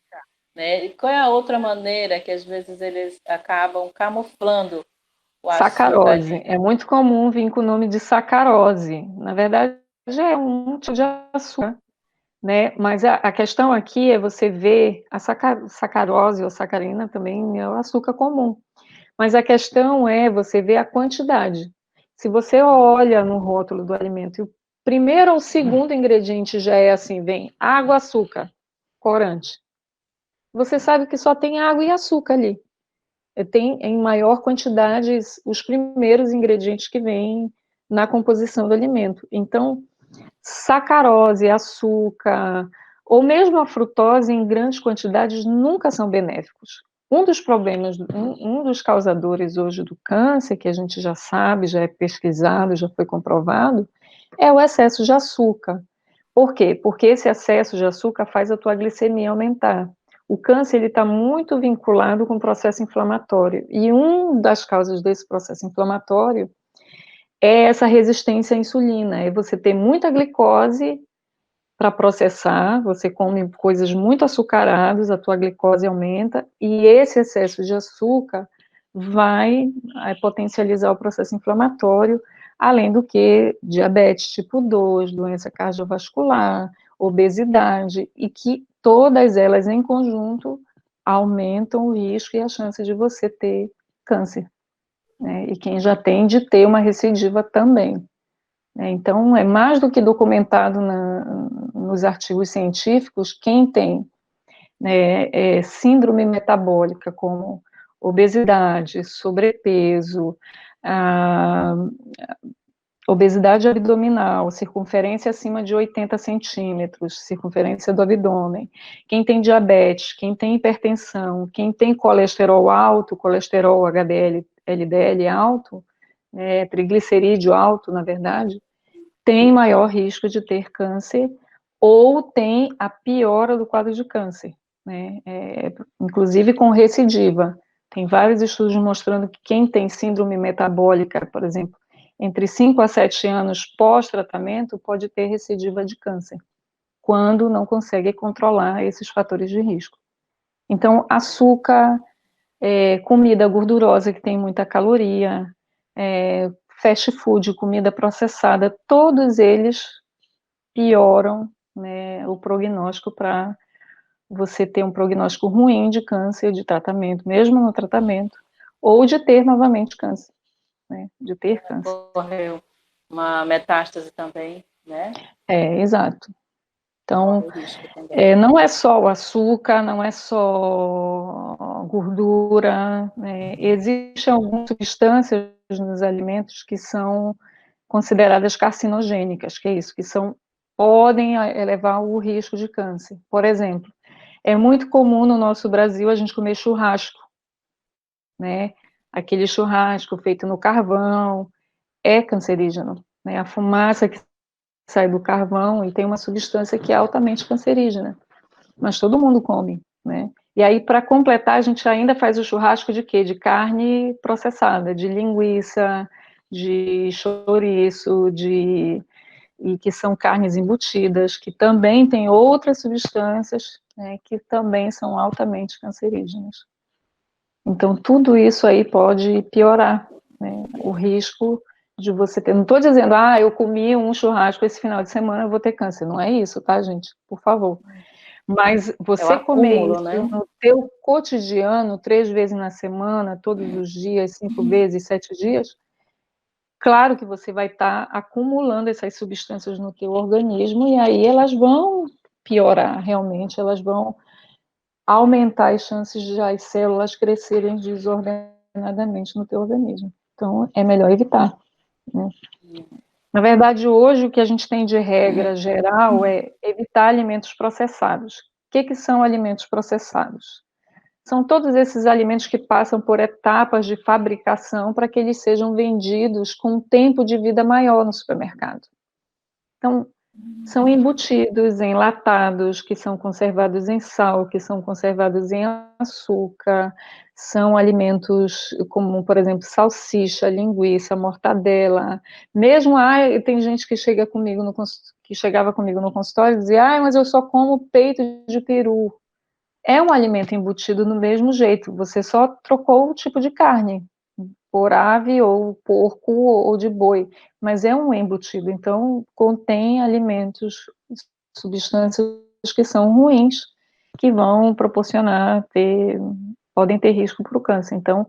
S1: né? E qual é a outra maneira que, às vezes, eles acabam camuflando o açúcar
S2: Sacarose.
S1: ali?
S2: É muito comum vir com o nome de sacarose. Na verdade, é um tipo de açúcar, né? Mas a questão aqui é você ver a sacarose ou sacarina também é o açúcar comum. Mas a questão é você ver a quantidade. Se você olha no rótulo do alimento e o primeiro ou segundo ingrediente já é assim, vem água, açúcar, corante. Você sabe que só tem água e açúcar ali. Tem em maior quantidade os primeiros ingredientes que vêm na composição do alimento. Então, sacarose, açúcar, ou mesmo a frutose em grandes quantidades nunca são benéficos. Um dos problemas, um dos causadores hoje do câncer, que a gente já sabe, já é pesquisado, já foi comprovado, é o excesso de açúcar. Por quê? Porque esse excesso de açúcar faz a tua glicemia aumentar. O câncer está muito vinculado com o processo inflamatório, e uma das causas desse processo inflamatório é essa resistência à insulina, é você ter muita glicose para processar, você come coisas muito açucaradas, a tua glicose aumenta, e esse excesso de açúcar vai potencializar o processo inflamatório, além do que diabetes tipo 2, doença cardiovascular, obesidade, e que todas elas em conjunto aumentam o risco e a chance de você ter câncer, né? E quem já tem, de ter uma recidiva também. Então, é mais do que documentado nos artigos científicos, quem tem, né, síndrome metabólica, como obesidade, sobrepeso, obesidade abdominal, circunferência acima de 80 centímetros, circunferência do abdômen, quem tem diabetes, quem tem hipertensão, quem tem colesterol alto, colesterol HDL LDL alto, triglicerídeo alto, na verdade, tem maior risco de ter câncer ou tem a piora do quadro de câncer, né? Inclusive com recidiva. Tem vários estudos mostrando que quem tem síndrome metabólica, por exemplo, entre 5 a 7 anos pós-tratamento, pode ter recidiva de câncer, quando não consegue controlar esses fatores de risco. Então, açúcar, comida gordurosa que tem muita caloria, fast food, comida processada, todos eles pioram, né, o prognóstico para você ter um prognóstico ruim de câncer, de tratamento, mesmo no tratamento, ou de ter novamente câncer, né, de ter câncer.
S1: Ocorreu uma metástase também, né?
S2: Exato. Então, não é só o açúcar, não é só gordura, né? Existem algumas substâncias nos alimentos que são consideradas carcinogênicas, que é isso, que podem elevar o risco de câncer. Por exemplo, é muito comum no nosso Brasil a gente comer churrasco, né? Aquele churrasco feito no carvão é cancerígeno, né? A fumaça que sai do carvão e tem uma substância que é altamente cancerígena, mas todo mundo come, né? E aí, para completar, a gente ainda faz o churrasco de quê? De carne processada, de linguiça, de chouriço, e que são carnes embutidas, que também têm outras substâncias, né, que também são altamente cancerígenas. Então, tudo isso aí pode piorar, né, o risco de você ter. Não estou dizendo, eu comi um churrasco esse final de semana, eu vou ter câncer. Não é isso, tá, gente? Por favor. Mas você comer isso, né, no teu cotidiano, 3 vezes na semana, todos os dias, 5 vezes, 7 dias, claro que você vai estar acumulando essas substâncias no teu organismo e aí elas vão piorar, realmente, elas vão aumentar as chances de as células crescerem desordenadamente no teu organismo. Então, é melhor evitar, né? Na verdade, hoje, o que a gente tem de regra geral é evitar alimentos processados. O que são alimentos processados? São todos esses alimentos que passam por etapas de fabricação para que eles sejam vendidos com um tempo de vida maior no supermercado. Então, são embutidos, enlatados, que são conservados em sal, que são conservados em açúcar, são alimentos como, por exemplo, salsicha, linguiça, mortadela. Mesmo, tem gente que chegava comigo no consultório e dizia, mas eu só como peito de peru. É um alimento embutido no mesmo jeito, você só trocou o tipo de carne, por ave ou porco ou de boi, mas é um embutido, então contém alimentos, substâncias que são ruins, que vão podem ter risco para o câncer. Então,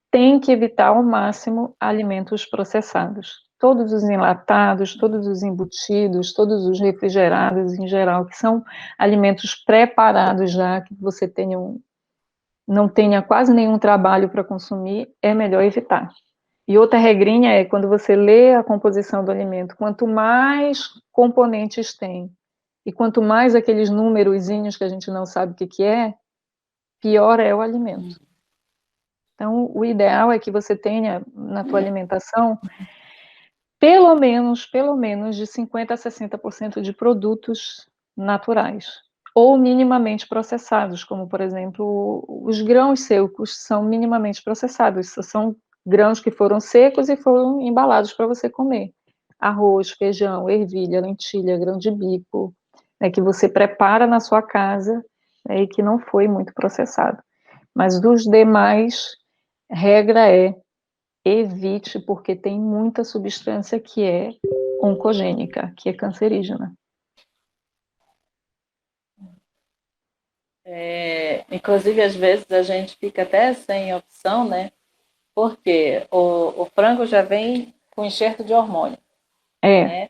S2: tem que evitar ao máximo alimentos processados. Todos os enlatados, todos os embutidos, todos os refrigerados em geral, que são alimentos preparados já, que você não tenha quase nenhum trabalho para consumir, é melhor evitar. E outra regrinha é, quando você lê a composição do alimento, quanto mais componentes tem, e quanto mais aqueles númerozinhos que a gente não sabe o que é, pior é o alimento. Então, o ideal é que você tenha na tua alimentação pelo menos de 50% a 60% de produtos naturais, ou minimamente processados, como, por exemplo, os grãos secos são minimamente processados, são grãos que foram secos e foram embalados para você comer. Arroz, feijão, ervilha, lentilha, grão de bico, né, que você prepara na sua casa, né, e que não foi muito processado. Mas dos demais, regra é evite, porque tem muita substância que é oncogênica, que é cancerígena.
S1: Inclusive, às vezes, a gente fica até sem opção, né? Porque o frango já vem com enxerto de hormônio. Né?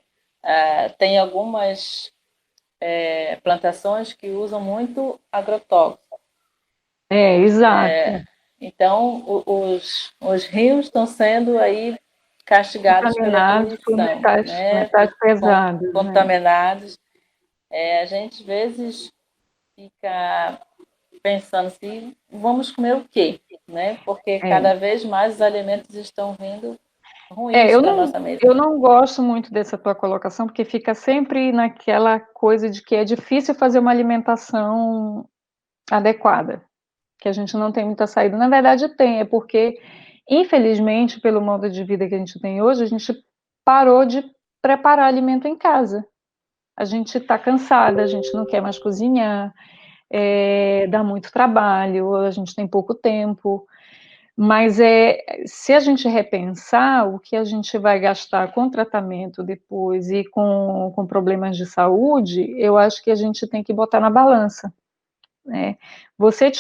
S1: Tem algumas plantações que usam muito agrotóxico.
S2: Exato.
S1: Então, os rios estão sendo aí castigados pela poluição,
S2: metais pesados,
S1: contaminados. A gente, às vezes, fica pensando assim, vamos comer o quê? né? Porque
S2: É.
S1: cada vez mais os alimentos estão vindo ruins para a nossa mesa.
S2: Eu não gosto muito dessa tua colocação, porque fica sempre naquela coisa de que é difícil fazer uma alimentação adequada, que a gente não tem muita saída. Na verdade, tem, é porque, infelizmente, pelo modo de vida que a gente tem hoje, a gente parou de preparar alimento em casa. A gente está cansada, a gente não quer mais cozinhar, dá muito trabalho, a gente tem pouco tempo. Mas se a gente repensar o que a gente vai gastar com tratamento depois e com problemas de saúde, eu acho que a gente tem que botar na balança, né? Você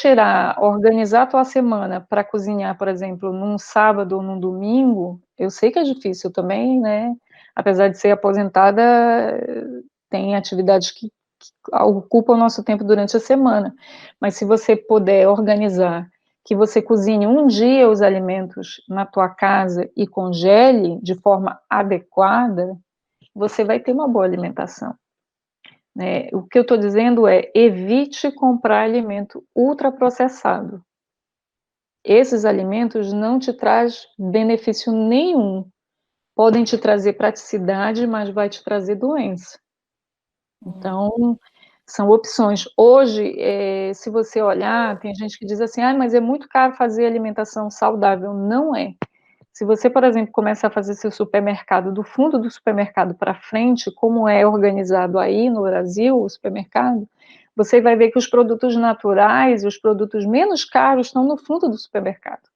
S2: organizar a tua semana para cozinhar, por exemplo, num sábado ou num domingo, eu sei que é difícil também, né? Apesar de ser aposentada, tem atividades que ocupam o nosso tempo durante a semana. Mas se você puder organizar que você cozinhe um dia os alimentos na tua casa e congele de forma adequada, você vai ter uma boa alimentação, né? O que eu estou dizendo é, evite comprar alimento ultraprocessado. Esses alimentos não te trazem benefício nenhum. Podem te trazer praticidade, mas vai te trazer doença. Então, são opções. Hoje, se você olhar, tem gente que diz assim, mas é muito caro fazer alimentação saudável. Não é. Se você, por exemplo, começar a fazer seu supermercado do fundo do supermercado para frente, como é organizado aí no Brasil, o supermercado, você vai ver que os produtos naturais, os produtos menos caros estão no fundo do supermercado.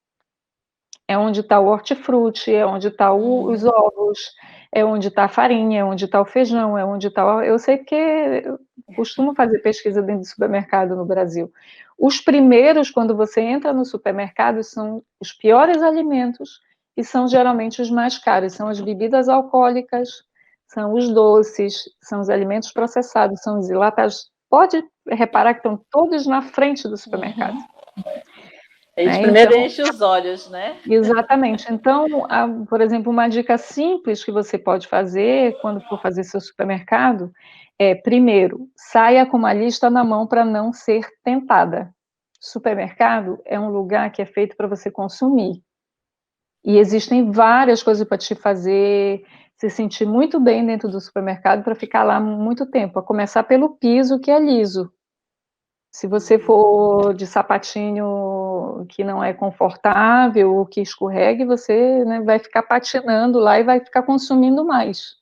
S2: É onde está o hortifruti, é onde está os ovos, é onde está a farinha, é onde está o feijão, é onde está... Eu sei que eu costumo fazer pesquisa dentro de supermercado no Brasil. Os primeiros, quando você entra no supermercado, são os piores alimentos e são geralmente os mais caros. São as bebidas alcoólicas, são os doces, são os alimentos processados, são os enlatados. Pode reparar que estão todos na frente do supermercado.
S1: Eles primeiro enchem os olhos, né?
S2: Exatamente. Então, por exemplo, uma dica simples que você pode fazer quando for fazer seu supermercado é, primeiro, saia com uma lista na mão para não ser tentada. Supermercado é um lugar que é feito para você consumir. E existem várias coisas para te fazer se sentir muito bem dentro do supermercado para ficar lá muito tempo, a começar pelo piso, que é liso. Se você for de sapatinho que não é confortável ou que escorregue, você, né, vai ficar patinando lá e vai ficar consumindo mais.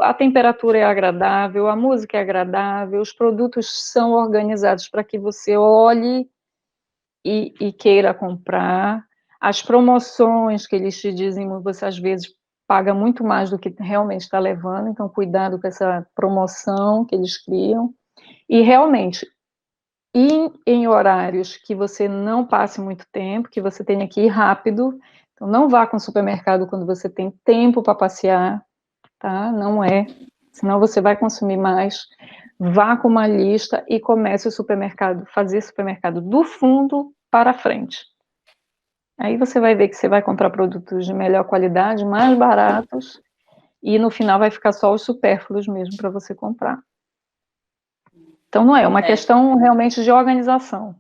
S2: A temperatura é agradável, a música é agradável, os produtos são organizados para que você olhe e queira comprar. As promoções que eles te dizem, você às vezes paga muito mais do que realmente está levando, então cuidado com essa promoção que eles criam. E realmente, ir em horários que você não passe muito tempo, que você tenha que ir rápido. Então, não vá com o supermercado quando você tem tempo para passear, tá? Não é. Senão você vai consumir mais. Vá com uma lista e comece o supermercado, fazer supermercado do fundo para frente. Aí você vai ver que você vai comprar produtos de melhor qualidade, mais baratos, e no final vai ficar só os supérfluos mesmo para você comprar. Então, não é uma questão realmente de organização.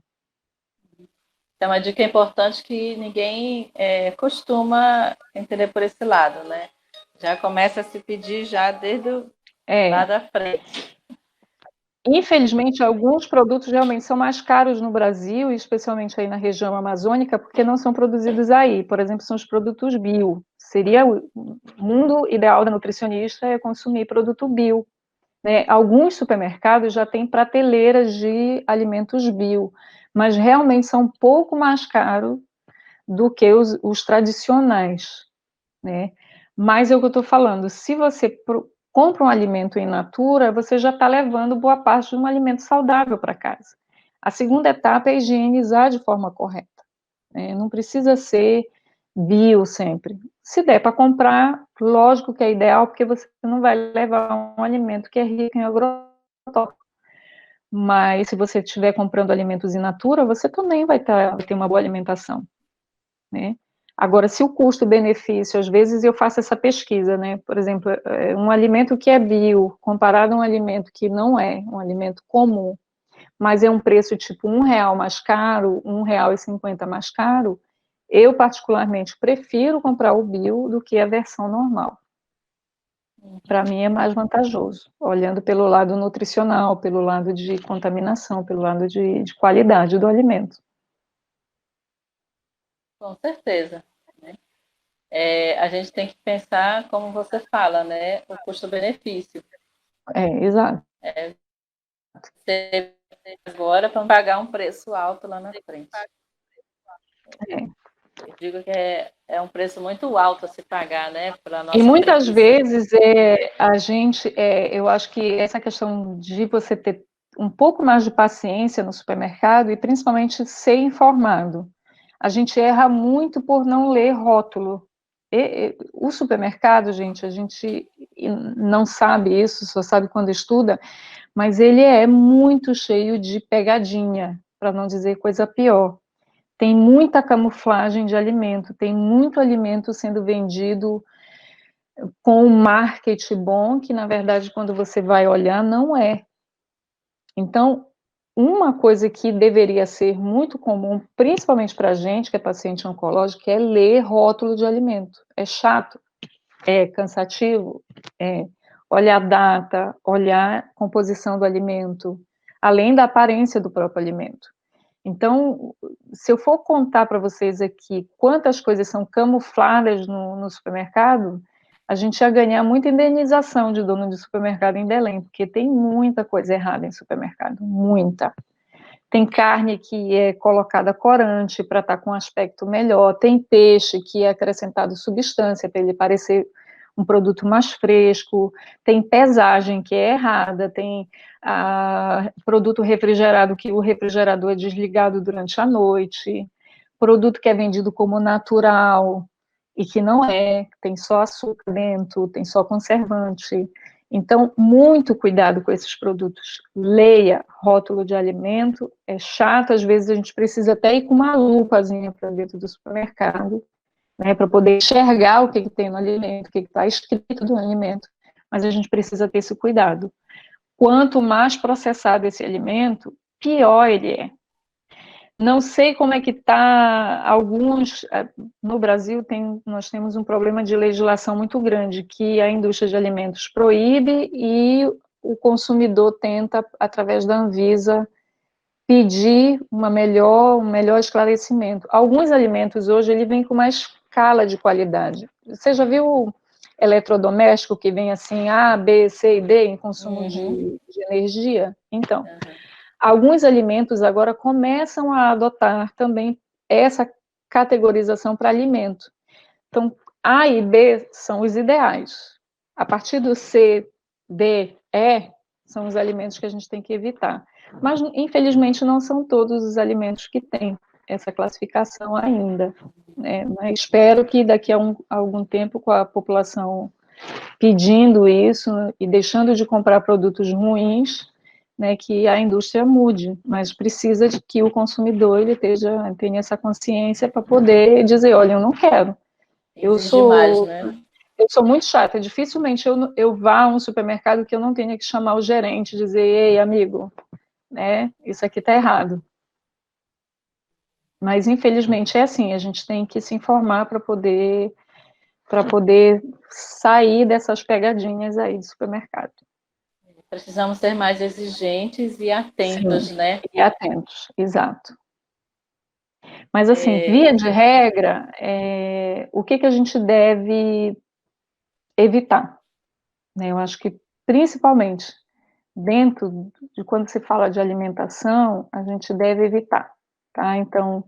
S1: É uma dica importante que ninguém costuma entender por esse lado, né? Já começa a se pedir já desde lá da frente.
S2: Infelizmente, alguns produtos realmente são mais caros no Brasil, especialmente aí na região amazônica, porque não são produzidos aí. Por exemplo, são os produtos bio. Seria o mundo ideal da nutricionista é consumir produto bio, né? Alguns supermercados já têm prateleiras de alimentos bio, mas realmente são um pouco mais caros do que os tradicionais, né? Mas é o que eu estou falando, se você compra um alimento in natura, você já está levando boa parte de um alimento saudável para casa. A segunda etapa é higienizar de forma correta, né? Não precisa ser bio sempre. Se der para comprar, lógico que é ideal, porque você não vai levar um alimento que é rico em agrotóxicos. Mas se você estiver comprando alimentos in natura, você também vai ter uma boa alimentação, né? Agora, se o custo-benefício, às vezes eu faço essa pesquisa, né? Por exemplo, um alimento que é bio, comparado a um alimento que não é, um alimento comum, mas é um preço tipo R$ 1 mais caro, R$ 1,50 mais caro, eu particularmente prefiro comprar o bio do que a versão normal. Para mim é mais vantajoso, olhando pelo lado nutricional, pelo lado de contaminação, pelo lado de qualidade do alimento.
S1: Com certeza. Né? A gente tem que pensar, como você fala, né? O custo-benefício.
S2: Exato.
S1: Você agora para pagar um preço alto lá na frente. Eu digo que é um preço muito alto a se pagar, né? Para nossa
S2: e muitas
S1: preguiça.
S2: vezes a gente, eu acho que essa questão de você ter um pouco mais de paciência no supermercado e principalmente ser informado. A gente erra muito por não ler rótulo. O supermercado, gente, a gente não sabe isso, só sabe quando estuda, mas ele é muito cheio de pegadinha, para não dizer coisa pior. Tem muita camuflagem de alimento, tem muito alimento sendo vendido com um marketing bom, que na verdade, quando você vai olhar, não é. Então, uma coisa que deveria ser muito comum, principalmente para a gente que é paciente oncológico, é ler rótulo de alimento. É chato, é cansativo, olhar a data, olhar a composição do alimento, além da aparência do próprio alimento. Então, se eu for contar para vocês aqui quantas coisas são camufladas no supermercado, a gente ia ganhar muita indenização de dono de supermercado em Belém, porque tem muita coisa errada em supermercado, muita. Tem carne que é colocada corante para estar com um aspecto melhor, tem peixe que é acrescentado substância para ele parecer um produto mais fresco, tem pesagem que é errada, tem produto refrigerado que o refrigerador é desligado durante a noite, produto que é vendido como natural e que não é, tem só açúcar dentro, tem só conservante. Então, muito cuidado com esses produtos. Leia rótulo de alimento, é chato, às vezes a gente precisa até ir com uma lupazinha para dentro do supermercado, né, para poder enxergar o que tem no alimento, o que está escrito no alimento, mas a gente precisa ter esse cuidado. Quanto mais processado esse alimento, pior ele é. Não sei como é que está alguns, no Brasil nós temos um problema de legislação muito grande, que a indústria de alimentos proíbe e o consumidor tenta, através da Anvisa, pedir um melhor esclarecimento. Alguns alimentos hoje, ele vem com uma escala de qualidade. Você já viu eletrodoméstico que vem assim, A, B, C e D em consumo de energia? Então, alguns alimentos agora começam a adotar também essa categorização para alimento. Então, A e B são os ideais. A partir do C, D, E, são os alimentos que a gente tem que evitar. Mas, infelizmente, não são todos os alimentos que têm essa classificação ainda. Né? Mas espero que daqui a algum tempo, com a população pedindo isso e deixando de comprar produtos ruins, né, que a indústria mude, mas precisa de que o consumidor ele tenha essa consciência para poder dizer, olha, eu não quero. Eu
S1: demais,
S2: sou,
S1: né?
S2: eu sou muito chata, dificilmente eu vá a um supermercado que eu não tenha que chamar o gerente e dizer, ei, amigo, né, isso aqui está errado. Mas, infelizmente, é assim, a gente tem que se informar para poder sair dessas pegadinhas aí do supermercado.
S1: Precisamos ser mais exigentes e atentos,
S2: Sim,
S1: né?
S2: e atentos, exato. Mas, assim, via de regra, o que a gente deve evitar? Né? Eu acho que, principalmente, dentro de quando se fala de alimentação, a gente deve evitar, tá? Então,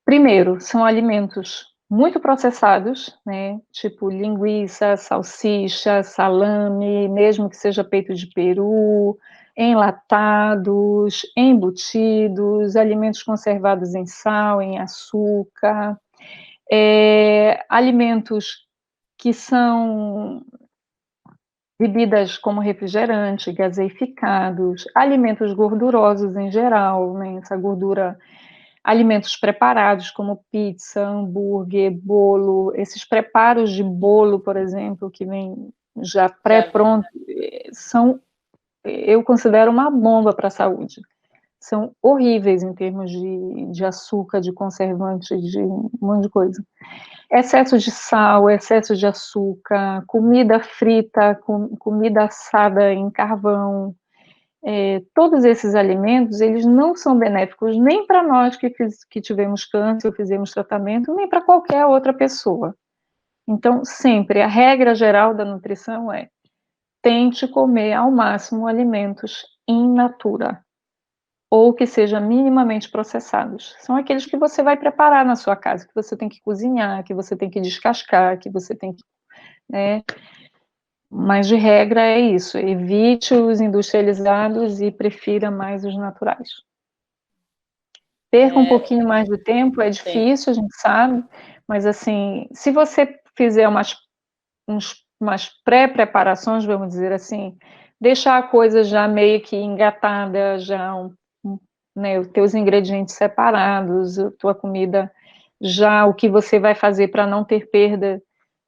S2: primeiro, são alimentos muito processados, né? Tipo linguiça, salsicha, salame, mesmo que seja peito de peru, enlatados, embutidos, alimentos conservados em sal, em açúcar, alimentos que são bebidas como refrigerante, gaseificados, alimentos gordurosos em geral, né? Essa gordura, alimentos preparados como pizza, hambúrguer, bolo, esses preparos de bolo, por exemplo, que vem já pré-pronto, são eu considero uma bomba para a saúde. São horríveis em termos de açúcar, de conservante, de um monte de coisa. Excesso de sal, excesso de açúcar, comida frita, comida assada em carvão, todos esses alimentos, eles não são benéficos nem para nós que tivemos câncer ou fizemos tratamento, nem para qualquer outra pessoa. Então, sempre, a regra geral da nutrição é: tente comer ao máximo alimentos in natura, ou que sejam minimamente processados. São aqueles que você vai preparar na sua casa, que você tem que cozinhar, que você tem que descascar, que você tem que, né? Mas de regra é isso, evite os industrializados e prefira mais os naturais. Perca um pouquinho mais de tempo, é difícil, a gente sabe, mas assim, se você fizer umas pré-preparações, vamos dizer assim, deixar a coisa já meio que engatada, já né, os teus ingredientes separados, a tua comida, já o que você vai fazer para não ter perda,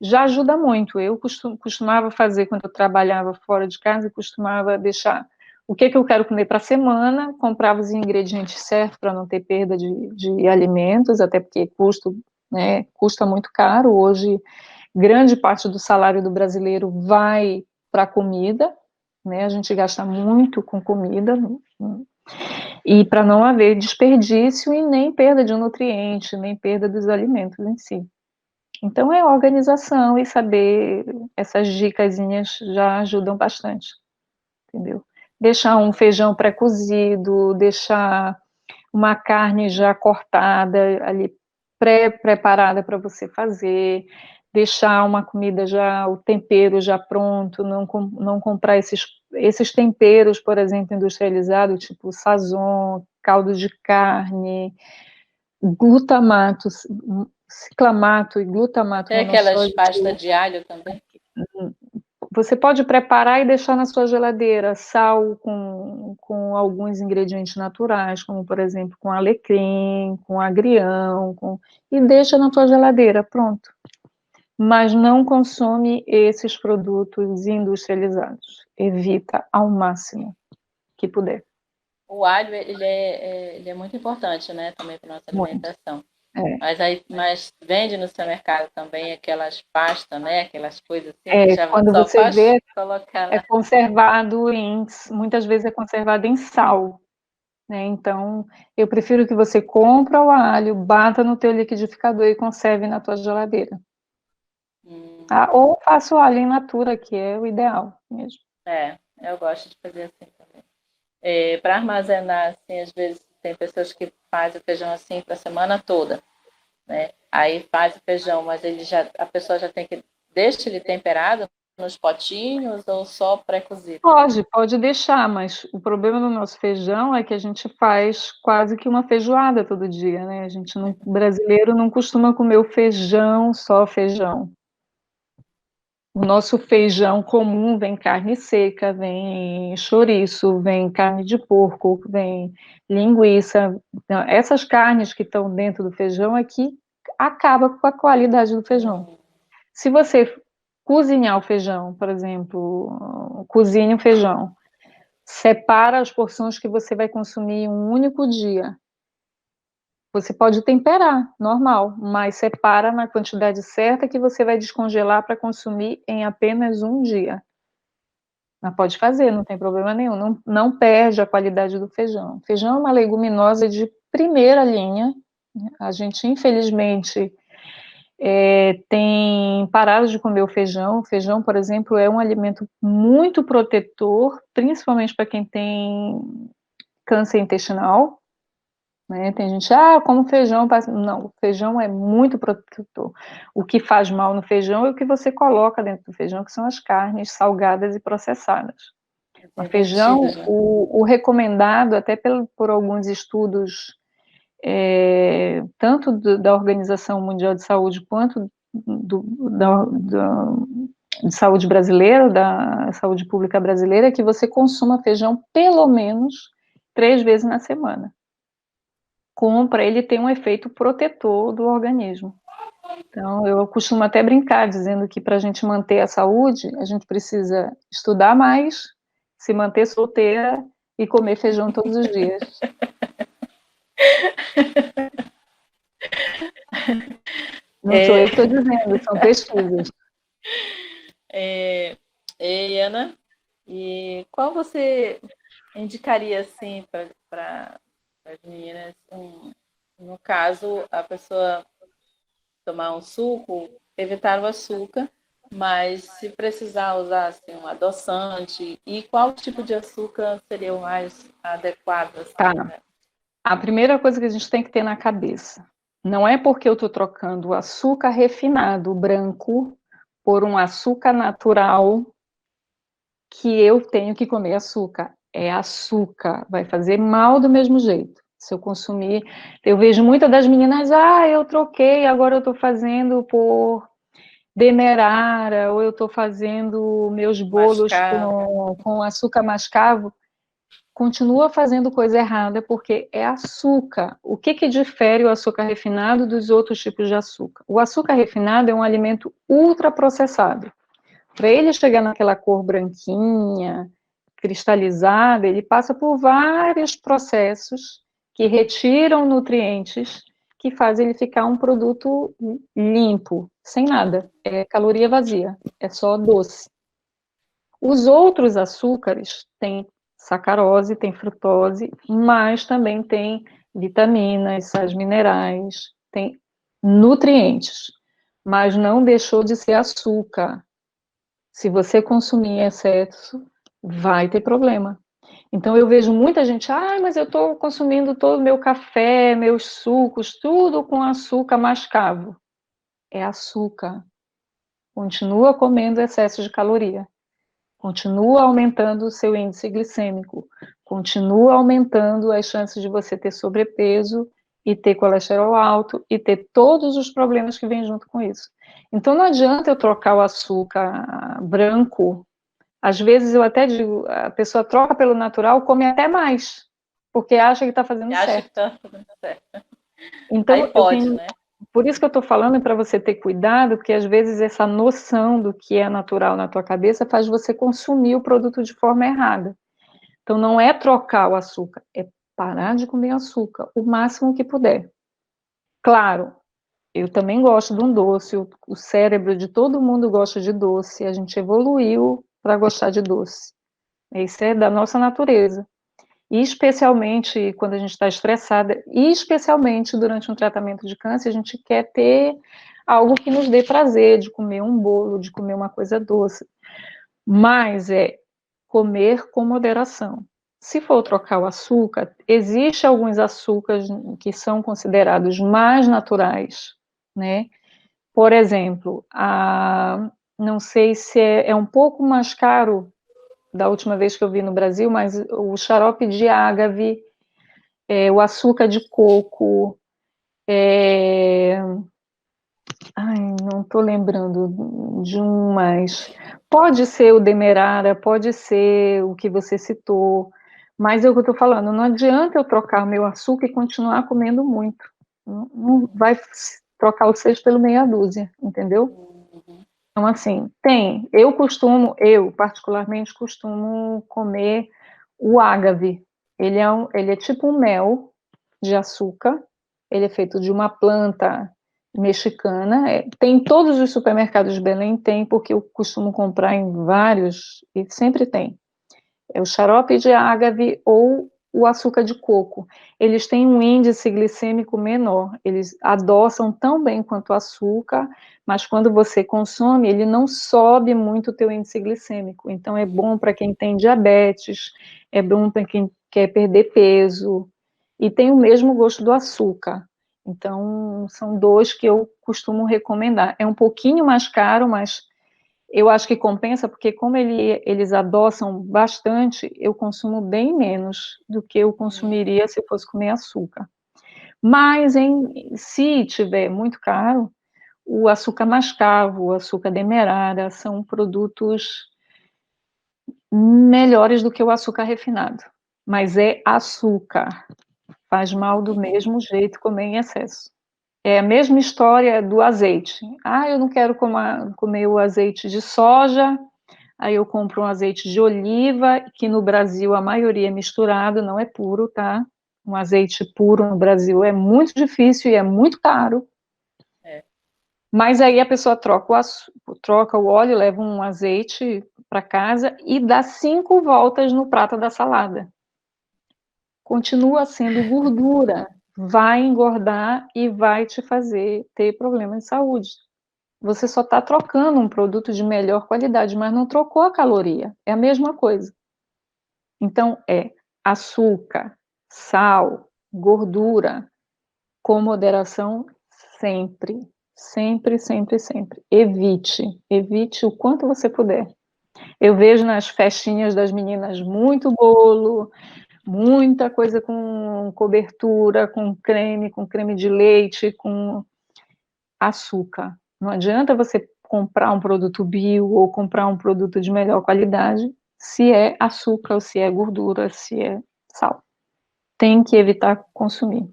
S2: já ajuda muito. Eu costumava fazer, quando eu trabalhava fora de casa, eu costumava deixar o que eu quero comer para a semana, comprava os ingredientes certos para não ter perda de alimentos, até porque né, custa muito caro. Hoje, grande parte do salário do brasileiro vai para a comida, né, a gente gasta muito com comida, e para não haver desperdício e nem perda de nutriente, nem perda dos alimentos em si. Então, é organização e saber essas dicasinhas já ajudam bastante, entendeu? Deixar um feijão pré-cozido, deixar uma carne já cortada, ali pré-preparada para você fazer, deixar uma comida já, o tempero já pronto, não comprar esses temperos, por exemplo, industrializados, tipo sazon, caldo de carne, glutamato, ciclamato e glutamato
S1: Tem aquelas pastas de alho também?
S2: Você pode preparar e deixar na sua geladeira sal com alguns ingredientes naturais, como, por exemplo, com alecrim, com agrião, e deixa na sua geladeira, pronto. Mas não consome esses produtos industrializados. Evita ao máximo que puder.
S1: O alho, ele é muito importante, né, também para nossa
S2: Muito.
S1: alimentação.
S2: É.
S1: Mas vende no seu mercado também aquelas pastas, né? Aquelas coisas assim que já
S2: Quando
S1: só
S2: você
S1: faz
S2: vê,
S1: colocar
S2: é
S1: lá.
S2: conservado muitas vezes é conservado em sal, né? Então, eu prefiro que você compre o alho, bata no teu liquidificador e conserve na tua geladeira. Tá? Ou faça o alho in natura, que é o ideal mesmo.
S1: Eu gosto de fazer assim também. Para armazenar, assim, às vezes tem pessoas que fazem o feijão assim para a semana toda, né? Aí faz o feijão, mas a pessoa já tem que deixa ele temperado nos potinhos ou só pré-cozido?
S2: Pode deixar, mas o problema do nosso feijão é que a gente faz quase que uma feijoada todo dia, né? O brasileiro não costuma comer o feijão, só feijão. O nosso feijão comum vem carne seca, vem chouriço, vem carne de porco, vem linguiça. Então, essas carnes que estão dentro do feijão é que acaba com a qualidade do feijão. Se você cozinhar o feijão, por exemplo, cozinhe o feijão, separa as porções que você vai consumir em um único dia. Você pode temperar, normal, mas separa na quantidade certa que você vai descongelar para consumir em apenas um dia. Mas pode fazer, não tem problema nenhum, não perde a qualidade do feijão. Feijão é uma leguminosa de primeira linha. A gente, infelizmente, tem parado de comer o feijão. O feijão, por exemplo, é um alimento muito protetor, principalmente para quem tem câncer intestinal, né? Tem gente, como feijão, não, o feijão é muito protetor. O que faz mal no feijão é o que você coloca dentro do feijão, que são as carnes salgadas e processadas. O feijão,
S1: Né?
S2: o recomendado, até por alguns estudos, tanto da Organização Mundial de Saúde, quanto de saúde brasileira, da saúde pública brasileira, é que você consuma feijão pelo menos 3 vezes na semana. Para ele ter um efeito protetor do organismo. Então, eu costumo até brincar, dizendo que para a gente manter a saúde, a gente precisa estudar mais, se manter solteira e comer feijão todos os dias. Não sou eu que estou dizendo, são pesquisas.
S1: Ana, e qual você indicaria assim para as meninas? No caso, a pessoa tomar um suco, evitar o açúcar, mas se precisar usar assim, um adoçante, e qual tipo de açúcar seria o mais adequado? Assim,
S2: Tá. A primeira coisa que a gente tem que ter na cabeça, não é porque eu estou trocando o açúcar refinado branco por um açúcar natural que eu tenho que comer açúcar. É açúcar, vai fazer mal do mesmo jeito. Se eu consumir, eu vejo muitas das meninas, eu troquei, agora eu estou fazendo por demerara, ou eu estou fazendo meus bolos com açúcar mascavo. Continua fazendo coisa errada, porque é açúcar. O que difere o açúcar refinado dos outros tipos de açúcar? O açúcar refinado é um alimento ultraprocessado. Para ele chegar naquela cor branquinha, cristalizada, ele passa por vários processos que retiram nutrientes, que fazem ele ficar um produto limpo, sem nada. É caloria vazia, é só doce. Os outros açúcares têm sacarose, tem frutose, mas também tem vitaminas, sais minerais, tem nutrientes, mas não deixou de ser açúcar. Se você consumir em excesso, vai ter problema. Então eu vejo muita gente, mas eu estou consumindo todo o meu café, meus sucos, tudo com açúcar mascavo. É açúcar. Continua comendo excesso de caloria. Continua aumentando o seu índice glicêmico, continua aumentando as chances de você ter sobrepeso e ter colesterol alto e ter todos os problemas que vêm junto com isso. Então não adianta eu trocar o açúcar branco, às vezes eu até digo, a pessoa troca pelo natural, come até mais, porque acha que está fazendo certo.
S1: Acha que está fazendo certo.
S2: Então,
S1: aí pode, né?
S2: Por isso que eu estou falando para você ter cuidado, porque às vezes essa noção do que é natural na tua cabeça faz você consumir o produto de forma errada. Então não é trocar o açúcar, é parar de comer açúcar o máximo que puder. Claro, eu também gosto de um doce, o cérebro de todo mundo gosta de doce, a gente evoluiu para gostar de doce. Isso é da nossa natureza. E especialmente quando a gente está estressada, e especialmente durante um tratamento de câncer, a gente quer ter algo que nos dê prazer, de comer um bolo, de comer uma coisa doce. Mas é comer com moderação. Se for trocar o açúcar, existe alguns açúcares que são considerados mais naturais, né? Por exemplo, não sei se é um pouco mais caro da última vez que eu vi no Brasil, mas o xarope de ágave, o açúcar de coco, não estou lembrando de um mais. Pode ser o demerara, pode ser o que você citou, mas é o que eu estou falando, não adianta eu trocar meu açúcar e continuar comendo muito. Não vai trocar o 6 pelo meia dúzia, entendeu? Então, assim, eu particularmente costumo comer o ágave. Ele é tipo um mel de açúcar, ele é feito de uma planta mexicana, tem em todos os supermercados de Belém, tem, porque eu costumo comprar em vários, e sempre tem. É o xarope de ágave ou o açúcar de coco. Eles têm um índice glicêmico menor, eles adoçam tão bem quanto o açúcar, mas quando você consome, ele não sobe muito o teu índice glicêmico. Então é bom para quem tem diabetes, é bom para quem quer perder peso, e tem o mesmo gosto do açúcar. Então, são dois que eu costumo recomendar. É um pouquinho mais caro, mas eu acho que compensa, porque como eles adoçam bastante, eu consumo bem menos do que eu consumiria se eu fosse comer açúcar. Mas, se tiver muito caro, o açúcar mascavo, o açúcar demerara, são produtos melhores do que o açúcar refinado. Mas é açúcar. Faz mal do mesmo jeito comer em excesso. É a mesma história do azeite. Eu não quero comer o azeite de soja, Aí eu compro um azeite de oliva, que no Brasil a maioria é misturado, não é puro, tá? Um azeite puro no Brasil é muito difícil e é muito caro.
S1: É.
S2: Mas aí a pessoa troca o óleo, leva um azeite para casa e dá 5 voltas no prato da salada. Continua sendo gordura, vai engordar e vai te fazer ter problema de saúde. Você só está trocando um produto de melhor qualidade, mas não trocou a caloria. É a mesma coisa. Então, açúcar, sal, gordura, com moderação sempre. Sempre, sempre, sempre. Evite o quanto você puder. Eu vejo nas festinhas das meninas muito bolo, muita coisa com cobertura, com creme de leite, com açúcar. Não adianta você comprar um produto bio ou comprar um produto de melhor qualidade se é açúcar, ou se é gordura, se é sal. Tem que evitar consumir.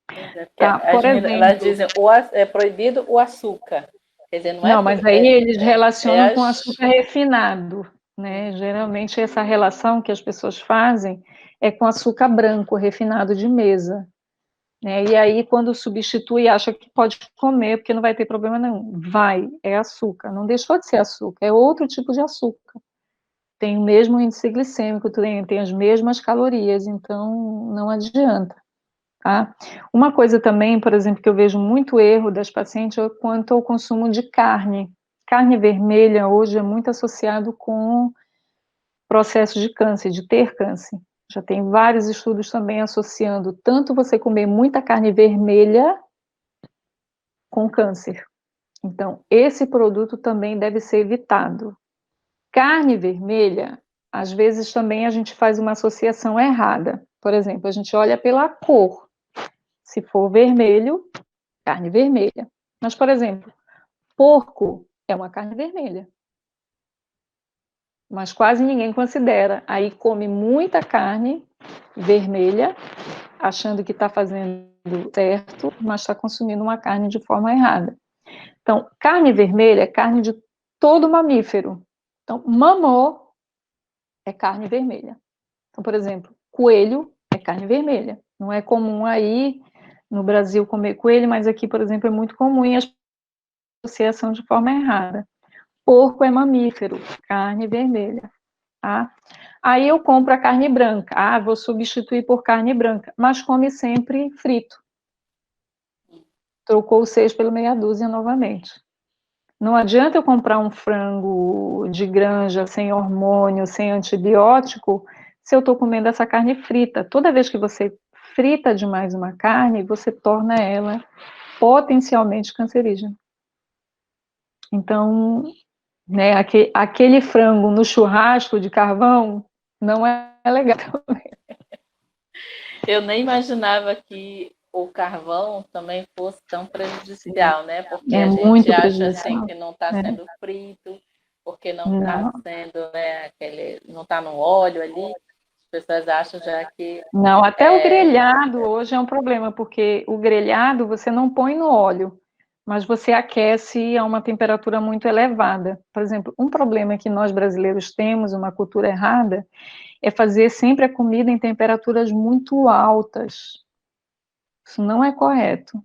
S1: Pois é, porque
S2: Tá,
S1: as
S2: por
S1: meninas, elas
S2: exemplo,
S1: dizem é proibido o açúcar. Quer dizer, não é
S2: não,
S1: porque
S2: mas aí eles
S1: é
S2: relacionam com
S1: as.
S2: açúcar refinado, né? Geralmente essa relação que as pessoas fazem é com açúcar branco refinado de mesa, né? E aí quando substitui acha que pode comer porque não vai ter problema nenhum. Vai, é açúcar, não deixou de ser açúcar, é outro tipo de açúcar. Tem o mesmo índice glicêmico, tem as mesmas calorias, então não adianta. Tá? Uma coisa também, por exemplo, que eu vejo muito erro das pacientes é quanto ao consumo de carne. Carne vermelha hoje é muito associado com processo de câncer, de ter câncer. Já tem vários estudos também associando tanto você comer muita carne vermelha com câncer. Então, esse produto também deve ser evitado. Carne vermelha, às vezes também a gente faz uma associação errada. Por exemplo, a gente olha pela cor. Se for vermelho, carne vermelha. Mas, por exemplo, porco é uma carne vermelha. Mas quase ninguém considera. Aí come muita carne vermelha, achando que está fazendo certo, mas está consumindo uma carne de forma errada. Então, carne vermelha é carne de todo mamífero. Então, mamô é carne vermelha. Então, por exemplo, coelho é carne vermelha. Não é comum aí no Brasil comer coelho, mas aqui, por exemplo, é muito comum e a associação de forma errada. Porco é mamífero, carne vermelha. Tá? Aí eu compro a carne branca. Ah, vou substituir por carne branca, mas come sempre frito. Trocou o 6 pelo meia dúzia novamente. Não adianta eu comprar um frango de granja, sem hormônio, sem antibiótico, se eu estou comendo essa carne frita. Toda vez que você frita demais uma carne, você torna ela potencialmente cancerígena. Então, né, aquele frango no churrasco de carvão não é legal.
S1: Eu nem imaginava que o carvão também fosse tão
S2: Sim,
S1: prejudicial, né? Porque
S2: é
S1: a gente
S2: muito
S1: acha assim
S2: prejudicial.
S1: que não está
S2: É.
S1: sendo frito, porque não está
S2: Não,
S1: sendo, né, não está no óleo ali. As pessoas acham já que
S2: não, até o
S1: é,
S2: grelhado hoje é um problema, porque o grelhado você não põe no óleo, mas você aquece a uma temperatura muito elevada. Por exemplo, um problema que nós brasileiros temos, uma cultura errada, é fazer sempre a comida em temperaturas muito altas. Isso não é correto.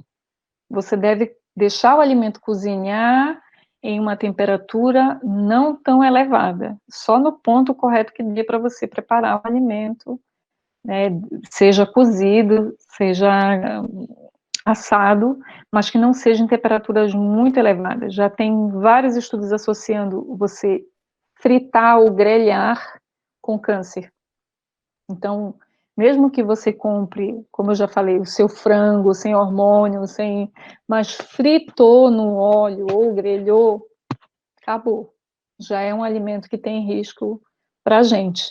S2: Você deve deixar o alimento cozinhar em uma temperatura não tão elevada, só no ponto correto que dê para você preparar o alimento, né, seja cozido, seja assado, mas que não seja em temperaturas muito elevadas. Já tem vários estudos associando você fritar ou grelhar com câncer. Então, mesmo que você compre, como eu já falei, o seu frango sem hormônio, mas fritou no óleo ou grelhou, acabou. Já é um alimento que tem risco para a gente.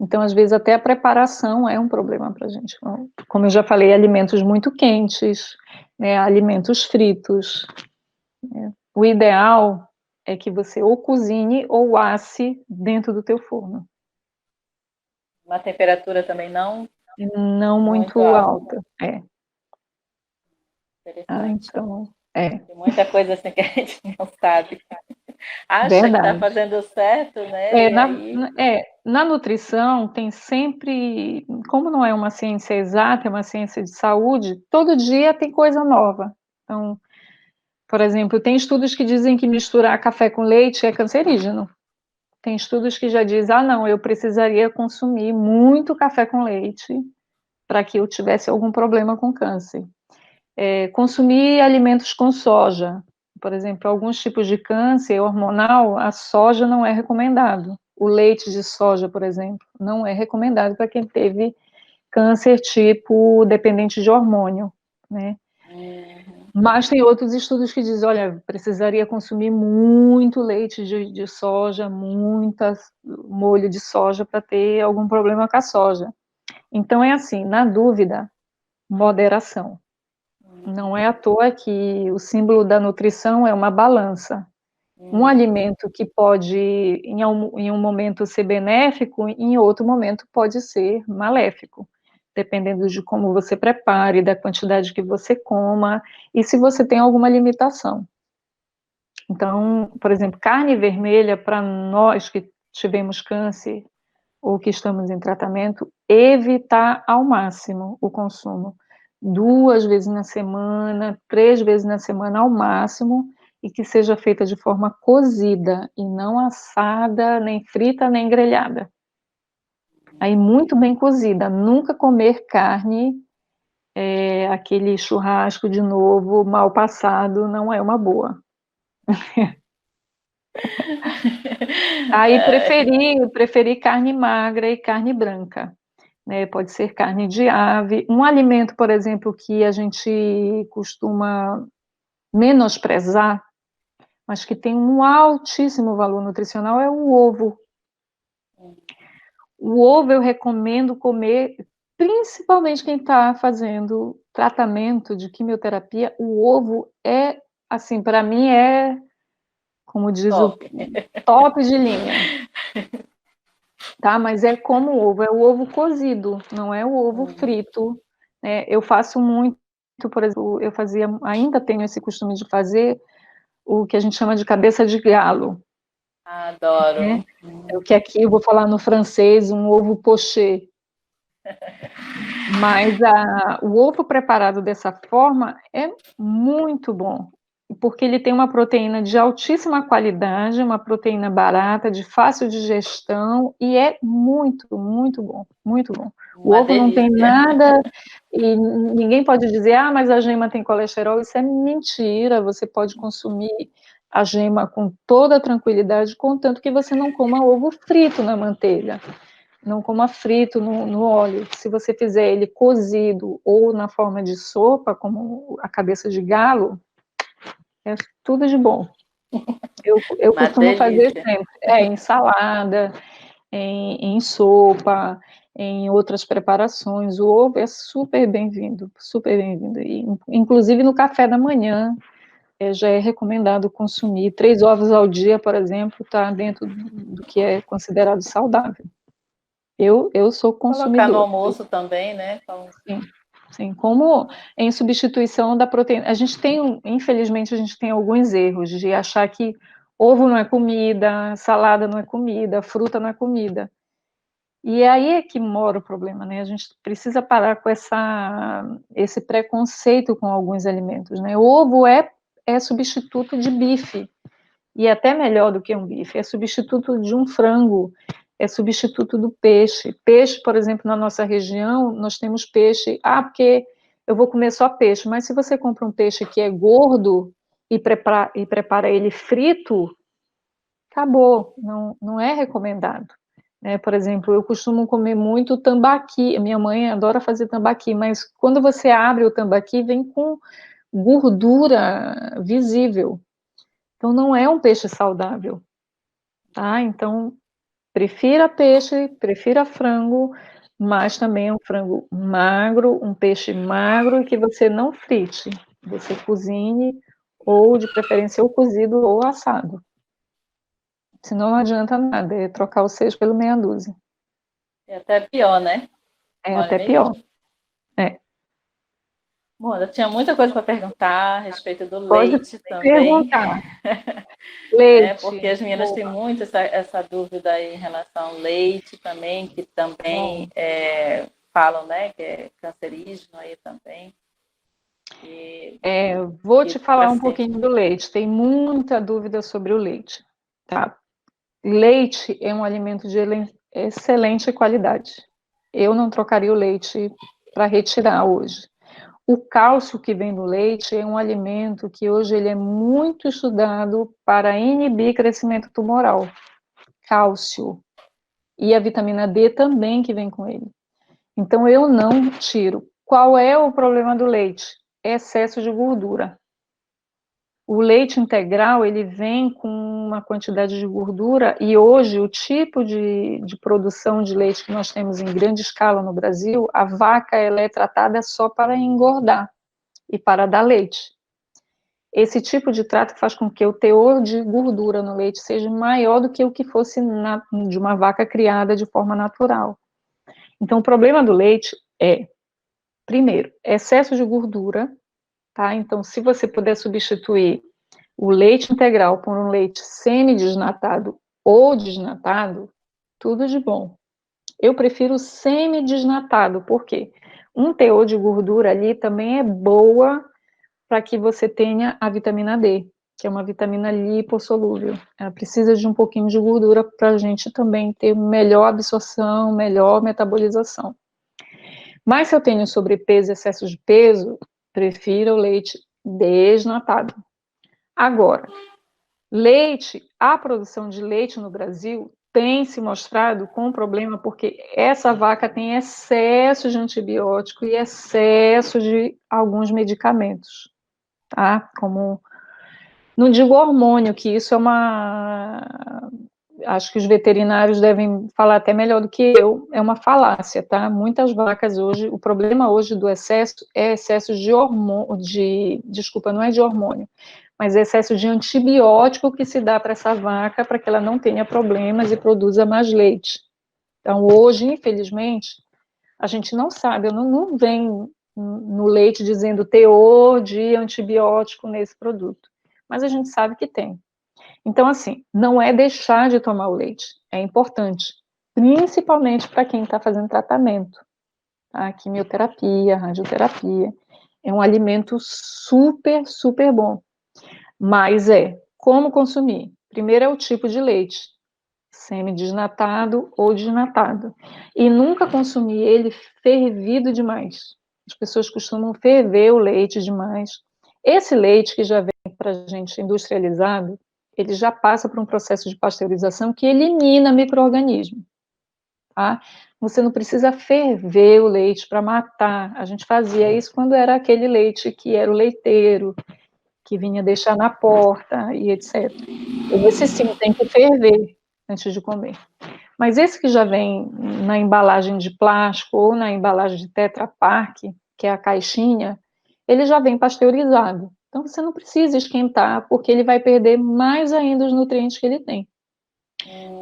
S2: Então, às vezes, até a preparação é um problema para a gente. Como eu já falei, alimentos muito quentes, né, alimentos fritos. Né. O ideal é que você ou cozinhe ou asse dentro do teu forno.
S1: uma temperatura também não
S2: Não
S1: muito
S2: muito
S1: alta.
S2: alta. É.
S1: Interessante.
S2: Então, é.
S1: Tem muita coisa assim que a gente não sabe. acha que está
S2: Verdade.
S1: fazendo certo, né? E aí.
S2: Na nutrição tem sempre, como não é uma ciência exata, é uma ciência de saúde, todo dia tem coisa nova. Então, por exemplo, tem estudos que dizem que misturar café com leite é cancerígeno. Tem estudos que já dizem, não, eu precisaria consumir muito café com leite para que eu tivesse algum problema com câncer. Consumir alimentos com soja, por exemplo, alguns tipos de câncer hormonal, a soja não é recomendado. O leite de soja, por exemplo, não é recomendado para quem teve câncer tipo dependente de hormônio, né? Mas tem outros estudos que dizem, olha, precisaria consumir muito leite de soja, muita molho de soja para ter algum problema com a soja. Então é assim, na dúvida, moderação. Não é à toa que o símbolo da nutrição é uma balança. Um alimento que pode, em um momento, ser benéfico, em outro momento pode ser maléfico, dependendo de como você prepare, da quantidade que você coma, e se você tem alguma limitação. Então, por exemplo, carne vermelha, para nós que tivemos câncer ou que estamos em tratamento, evitar ao máximo o consumo. 2 vezes na semana, 3 vezes na semana ao máximo, e que seja feita de forma cozida, e não assada, nem frita, nem grelhada. Aí, muito bem cozida, nunca comer carne, aquele churrasco de novo, mal passado, não é uma boa. Aí, preferir carne magra e carne branca. Né, pode ser carne de ave. Um alimento, por exemplo, que a gente costuma menosprezar, mas que tem um altíssimo valor nutricional, é o ovo. O ovo eu recomendo comer, principalmente quem está fazendo tratamento de quimioterapia. O ovo é, assim, para mim como diz
S1: Top.
S2: o top de linha. Tá? Mas é como o ovo, é o ovo cozido, não é o ovo frito. Né? Eu faço muito, por exemplo, ainda tenho esse costume de fazer o que a gente chama de cabeça de galo. Né?
S1: Adoro.
S2: É o que aqui eu vou falar no francês, um ovo poché. Mas o ovo preparado dessa forma é muito bom, porque ele tem uma proteína de altíssima qualidade, uma proteína barata, de fácil digestão, e é muito, muito bom, muito bom. O
S1: Uma
S2: ovo não tem
S1: delícia.
S2: nada, e ninguém pode dizer, mas a gema tem colesterol, isso é mentira, você pode consumir a gema com toda tranquilidade, contanto que você não coma ovo frito na manteiga. Não coma frito no óleo. Se você fizer ele cozido ou na forma de sopa, como a cabeça de galo, é tudo de bom. Eu
S1: Uma
S2: costumo fazer
S1: delícia.
S2: sempre, em salada, em sopa, em outras preparações. O ovo é super bem-vindo, super bem-vindo. Inclusive no café da manhã, já é recomendado consumir 3 ovos ao dia, por exemplo, está dentro do que é considerado saudável. Eu sou
S1: Colocar no
S2: consumidora.
S1: almoço também, né?
S2: Sim, sim, como em substituição da proteína. Infelizmente, a gente tem alguns erros de achar que ovo não é comida, salada não é comida, fruta não é comida. E aí é que mora o problema, né? A gente precisa parar com esse preconceito com alguns alimentos, né? O ovo é substituto de bife, e até melhor do que um bife, é substituto de um frango, é substituto do peixe. Peixe, por exemplo, na nossa região, nós temos peixe, porque eu vou comer só peixe, mas se você compra um peixe que é gordo e prepara ele frito, acabou, não é recomendado. Por exemplo, eu costumo comer muito tambaqui, minha mãe adora fazer tambaqui, mas quando você abre o tambaqui, vem com gordura visível. Então, não é um peixe saudável, tá? Então, prefira peixe, prefira frango, mas também é um frango magro, um peixe magro e que você não frite. Você cozinhe, ou de preferência ou cozido ou assado. Senão não adianta nada, é trocar o 6 pelo meia dúzia.
S1: É até pior, né?
S2: É
S1: Olha,
S2: até pior. É.
S1: Bom, eu tinha muita coisa para perguntar a respeito do
S2: Pode
S1: leite também,
S2: perguntar.
S1: né?
S2: Leite,
S1: Porque as meninas têm
S2: boa,
S1: muito essa dúvida aí em relação ao leite também, que também
S2: bom.
S1: falam, né, que é cancerígeno aí também. E,
S2: Vou
S1: e
S2: te falar um
S1: assim,
S2: pouquinho do leite. Tem muita dúvida sobre o leite, tá? Leite é um alimento de excelente qualidade. Eu não trocaria o leite para retirar hoje. O cálcio que vem no leite é um alimento que hoje ele é muito estudado para inibir crescimento tumoral. Cálcio. E a vitamina D também que vem com ele. Então eu não tiro. Qual é o problema do leite? Excesso de gordura. O leite integral, ele vem com uma quantidade de gordura e hoje o tipo de produção de leite que nós temos em grande escala no Brasil, a vaca ela é tratada só para engordar e para dar leite. Esse tipo de trato faz com que o teor de gordura no leite seja maior do que o que fosse de uma vaca criada de forma natural. Então, o problema do leite é, primeiro, excesso de gordura, tá? Então, se você puder substituir o leite integral por um leite semi-desnatado ou desnatado, tudo de bom. Eu prefiro semi-desnatado, porque um teor de gordura ali também é boa para que você tenha a vitamina D, que é uma vitamina lipossolúvel. Ela precisa de um pouquinho de gordura para a gente também ter melhor absorção, melhor metabolização. Mas se eu tenho sobrepeso e excesso de peso, prefiro o leite desnatado. Agora, leite, a produção de leite no Brasil tem se mostrado com um problema porque essa vaca tem excesso de antibiótico e excesso de alguns medicamentos, tá? Como, não digo hormônio, que isso é uma... Acho que os veterinários devem falar até melhor do que eu, é uma falácia, tá? Muitas vacas hoje, o problema hoje do excesso é excesso de hormônio, desculpa, não é de hormônio, mas é excesso de antibiótico que se dá para essa vaca para que ela não tenha problemas e produza mais leite. Então, hoje, infelizmente, a gente não sabe, eu não vem no leite dizendo teor de antibiótico nesse produto, mas a gente sabe que tem. Então, assim, não é deixar de tomar o leite, é importante, principalmente para quem está fazendo tratamento, tá? Quimioterapia, radioterapia, é um alimento super, super bom. Mas como consumir? Primeiro é o tipo de leite, semi-desnatado ou desnatado. E nunca consumir ele fervido demais. As pessoas costumam ferver o leite demais. Esse leite que já vem para a gente industrializado, ele já passa por um processo de pasteurização que elimina micro-organismos. Tá? Você não precisa ferver o leite para matar. A gente fazia isso quando era aquele leite que era o leiteiro, que vinha deixar na porta e etc. Esse sim tem que ferver antes de comer. Mas esse que já vem na embalagem de plástico ou na embalagem de Tetra Pak, que é a caixinha, ele já vem pasteurizado. Então você não precisa esquentar, porque ele vai perder mais ainda os nutrientes que ele tem.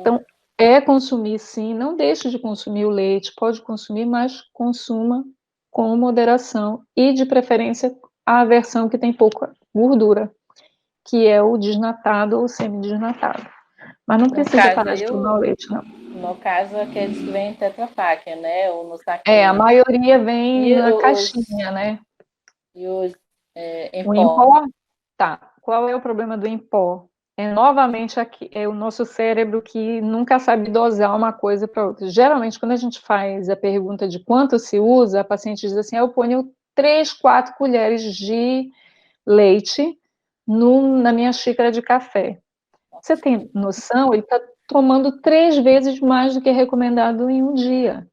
S2: Então, consumir sim, não deixe de consumir o leite, pode consumir, mas consuma com moderação e de preferência a versão que tem pouca gordura, que é o desnatado ou semi-desnatado. Mas não
S1: no
S2: precisa
S1: caso,
S2: parar de tomar o leite, não.
S1: no caso aqueles que vêm em Tetra Pak, né? Ou no
S2: A
S1: saquinho.
S2: maioria vem
S1: E
S2: na
S1: os,
S2: caixinha, né?
S1: e os em
S2: O
S1: pó.
S2: impó, tá. Qual é o problema do impó? É novamente aqui, é o nosso cérebro que nunca sabe dosar uma coisa para outra. Geralmente, quando a gente faz a pergunta de quanto se usa, a paciente diz assim: eu ponho 3, 4 colheres de leite na minha xícara de café. Você tem noção? Ele está tomando 3 vezes mais do que é recomendado em um dia.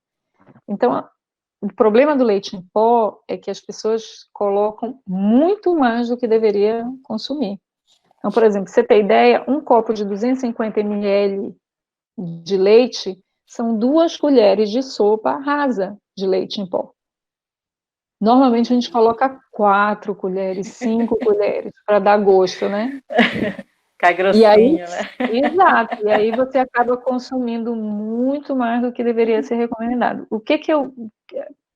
S2: Então, o problema do leite em pó é que as pessoas colocam muito mais do que deveria consumir. Então, por exemplo, você tem ideia, um copo de 250 ml de leite são 2 colheres de sopa rasa de leite em pó. Normalmente a gente coloca 4 colheres, 5 colheres, para dar gosto, né?
S1: Cai
S2: E aí,
S1: grossinho, né?
S2: exato, e aí você acaba consumindo muito mais do que deveria ser recomendado.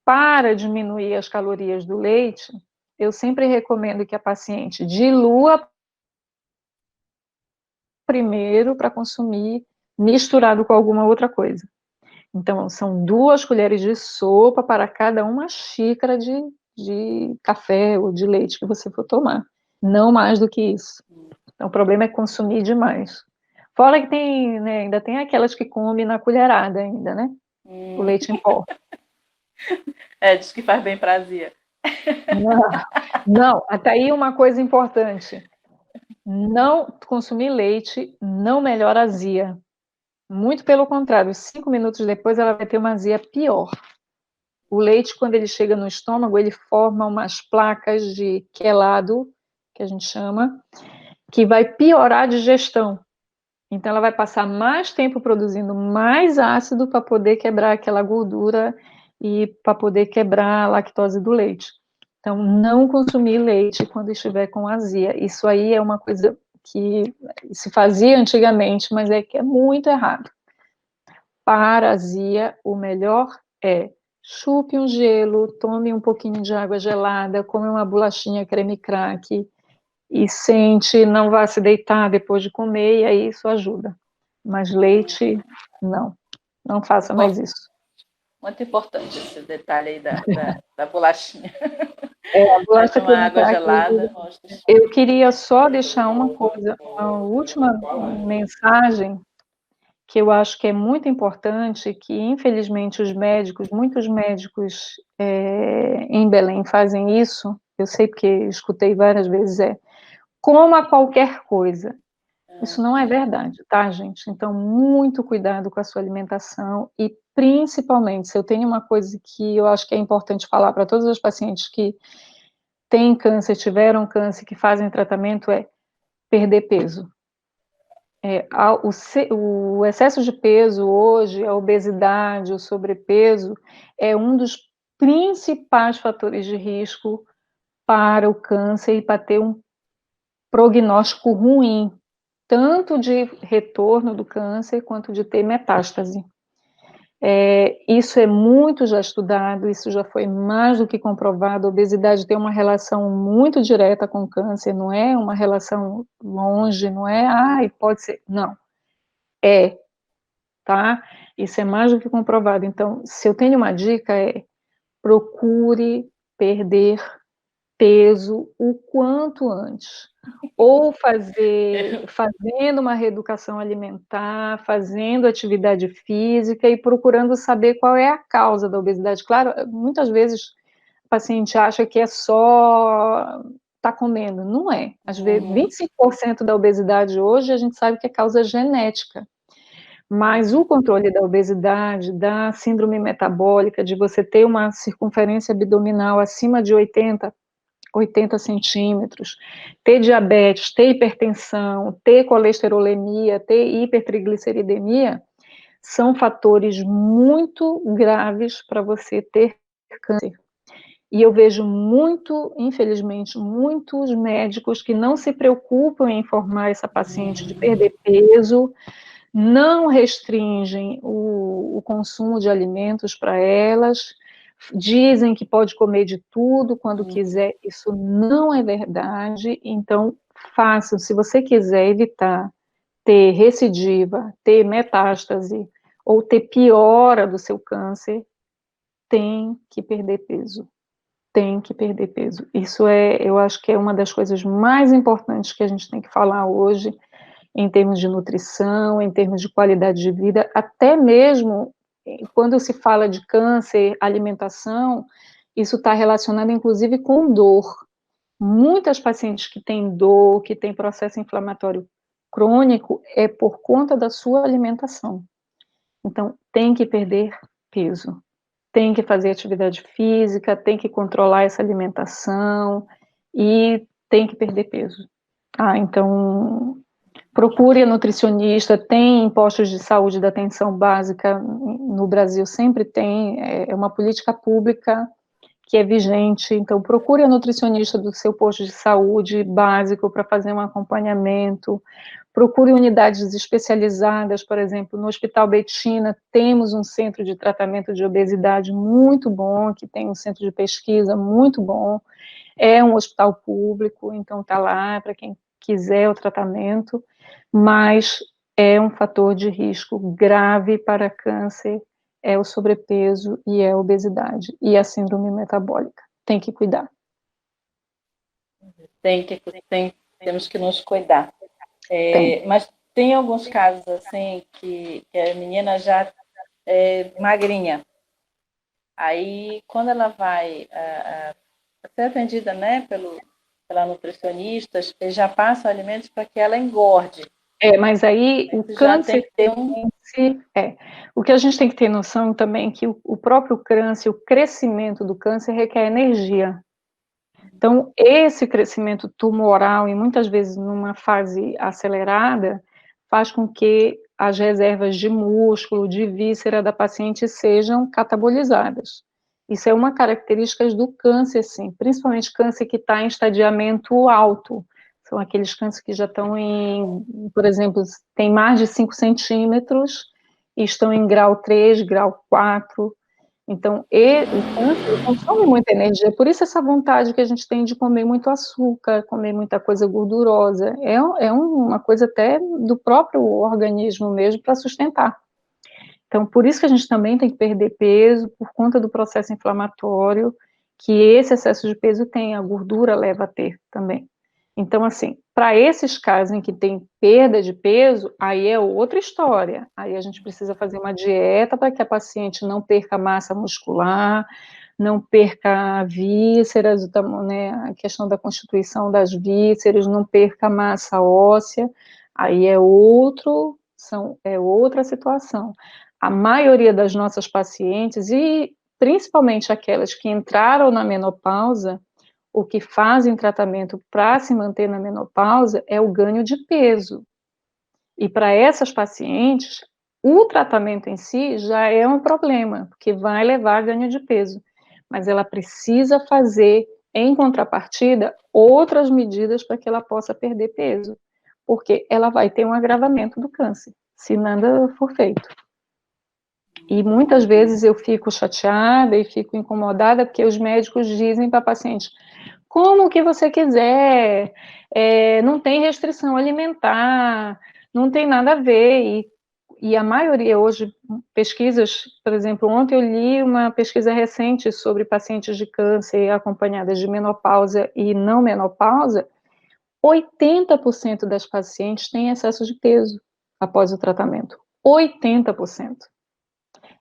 S2: Para diminuir as calorias do leite, eu sempre recomendo que a paciente dilua primeiro para consumir misturado com alguma outra coisa. Então, são 2 colheres de sopa para cada uma xícara de café ou de leite que você for tomar. Não mais do que isso. Então, o problema é consumir demais. Fora que tem, né, ainda tem aquelas que comem na colherada ainda, né? O leite em pó.
S1: Diz que faz bem pra azia.
S2: Não, até aí uma coisa importante. Não consumir leite não melhora a azia. Muito pelo contrário, 5 minutos depois ela vai ter uma azia pior. O leite, quando ele chega no estômago, ele forma umas placas de quelado, que a gente chama, que vai piorar a digestão. Então, ela vai passar mais tempo produzindo mais ácido para poder quebrar aquela gordura e para poder quebrar a lactose do leite. Então, não consumir leite quando estiver com azia. Isso aí é uma coisa que se fazia antigamente, mas é que é muito errado. Para azia, o melhor é chupe um gelo, tome um pouquinho de água gelada, come uma bolachinha creme crack e sente, não vá se deitar depois de comer, e aí isso ajuda. Mas leite, não faça mais isso.
S1: Muito importante esse detalhe aí da bolachinha.
S2: A
S1: Vai
S2: bolacha
S1: tomar
S2: creme
S1: água
S2: crack
S1: gelada.
S2: eu queria só deixar uma coisa, uma última mensagem que eu acho que é muito importante, que infelizmente muitos médicos em Belém fazem isso, eu sei porque escutei várias vezes, coma qualquer coisa. Isso não é verdade, tá, gente? Então, muito cuidado com a sua alimentação e, principalmente, se eu tenho uma coisa que eu acho que é importante falar para todos os pacientes que têm câncer, tiveram câncer, que fazem tratamento, é perder peso. O excesso de peso hoje, a obesidade, o sobrepeso, é um dos principais fatores de risco para o câncer e para ter um prognóstico ruim, tanto de retorno do câncer quanto de ter metástase. Isso é muito já estudado, isso já foi mais do que comprovado. A obesidade tem uma relação muito direta com o câncer, não é uma relação longe, não é, pode ser, não. Tá? Isso é mais do que comprovado. Então, se eu tenho uma dica, procure perder peso o quanto antes. Ou fazendo uma reeducação alimentar, fazendo atividade física e procurando saber qual é a causa da obesidade. Claro, muitas vezes o paciente acha que é só tá comendo. Não é. Às vezes, 25% da obesidade hoje a gente sabe que é causa genética. Mas o controle da obesidade, da síndrome metabólica, de você ter uma circunferência abdominal acima de 80 centímetros, ter diabetes, ter hipertensão, ter colesterolemia, ter hipertrigliceridemia, são fatores muito graves para você ter câncer. E eu vejo infelizmente, muitos médicos que não se preocupam em informar essa paciente de perder peso, não restringem o consumo de alimentos para elas, dizem que pode comer de tudo quando quiser, isso não é verdade, então façam, se você quiser evitar ter recidiva, ter metástase, ou ter piora do seu câncer, tem que perder peso. Tem que perder peso. Isso eu acho que é uma das coisas mais importantes que a gente tem que falar hoje, em termos de nutrição, em termos de qualidade de vida, até mesmo quando se fala de câncer, alimentação, isso está relacionado inclusive com dor. Muitas pacientes que têm dor, que têm processo inflamatório crônico, é por conta da sua alimentação. Então, tem que perder peso, tem que fazer atividade física, tem que controlar essa alimentação e tem que perder peso. Então, procure a nutricionista, tem postos de saúde da atenção básica, no Brasil sempre tem, é uma política pública que é vigente. Então, procure a nutricionista do seu posto de saúde básico para fazer um acompanhamento. Procure unidades especializadas, por exemplo, no Hospital Betina, temos um centro de tratamento de obesidade muito bom, que tem um centro de pesquisa muito bom. É um hospital público, então está lá para quem quiser o tratamento, mas é um fator de risco grave para câncer, é o sobrepeso e é a obesidade e a síndrome metabólica. Tem que cuidar.
S1: Temos que nos cuidar. Mas tem alguns casos assim que a menina já é magrinha. Aí, quando ela vai ser atendida, né, pela nutricionista, eles já passam alimentos para que ela engorde.
S2: Mas aí o câncer o que a gente tem que ter noção também é que o próprio câncer, o crescimento do câncer requer energia. Então, esse crescimento tumoral, e muitas vezes numa fase acelerada, faz com que as reservas de músculo, de víscera da paciente sejam catabolizadas. Isso é uma característica do câncer, sim, principalmente câncer que está em estadiamento alto. São aqueles cânceres que já estão por exemplo, tem mais de 5 centímetros e estão em grau 3, grau 4. Então, o câncer consome muita energia, por isso essa vontade que a gente tem de comer muito açúcar, comer muita coisa gordurosa, é uma coisa até do próprio organismo mesmo para sustentar. Então, por isso que a gente também tem que perder peso, por conta do processo inflamatório, que esse excesso de peso tem, a gordura leva a ter também. Então, assim, para esses casos em que tem perda de peso, aí é outra história. Aí a gente precisa fazer uma dieta para que a paciente não perca massa muscular, não perca vísceras, né, a questão da constituição das vísceras, não perca massa óssea. Aí é outra situação. A maioria das nossas pacientes, e principalmente aquelas que entraram na menopausa, o que fazem tratamento para se manter na menopausa é o ganho de peso. E para essas pacientes, o tratamento em si já é um problema, porque vai levar a ganho de peso. Mas ela precisa fazer, em contrapartida, outras medidas para que ela possa perder peso, porque ela vai ter um agravamento do câncer, se nada for feito. E muitas vezes eu fico chateada e fico incomodada porque os médicos dizem para a paciente: como que você quiser, não tem restrição alimentar, não tem nada a ver. E a maioria hoje, pesquisas, por exemplo, ontem eu li uma pesquisa recente sobre pacientes de câncer acompanhadas de menopausa e não menopausa, 80% das pacientes têm excesso de peso após o tratamento. 80%.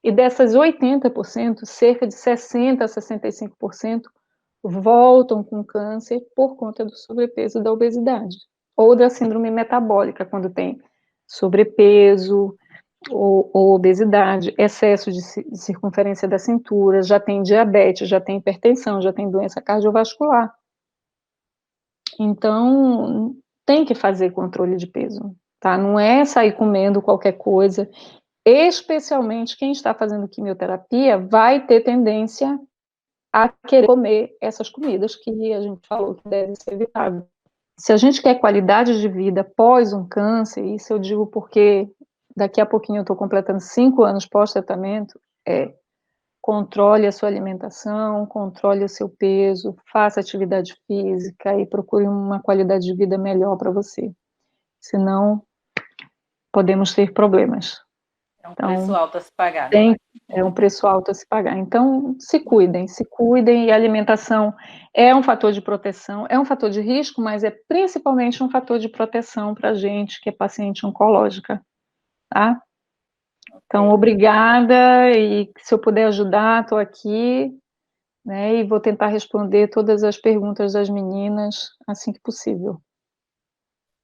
S2: E dessas 80%, cerca de 60% a 65% voltam com câncer por conta do sobrepeso e da obesidade, ou da síndrome metabólica, quando tem sobrepeso ou obesidade, excesso de circunferência da cintura, já tem diabetes, já tem hipertensão, já tem doença cardiovascular. Então, tem que fazer controle de peso, tá? Não é sair comendo qualquer coisa. Especialmente quem está fazendo quimioterapia vai ter tendência a querer comer essas comidas que a gente falou que devem ser evitadas. Se a gente quer qualidade de vida após um câncer, isso eu digo porque daqui a pouquinho eu estou completando 5 anos pós-tratamento, controle a sua alimentação, controle o seu peso, faça atividade física e procure uma qualidade de vida melhor para você. Senão, podemos ter problemas.
S1: É um preço alto a se pagar.
S2: É um preço alto a se pagar. Então, se cuidem, e a alimentação é um fator de proteção, é um fator de risco, mas é principalmente um fator de proteção para a gente que é paciente oncológica, tá? Então, obrigada, e se eu puder ajudar, estou aqui, né, e vou tentar responder todas as perguntas das meninas assim que possível.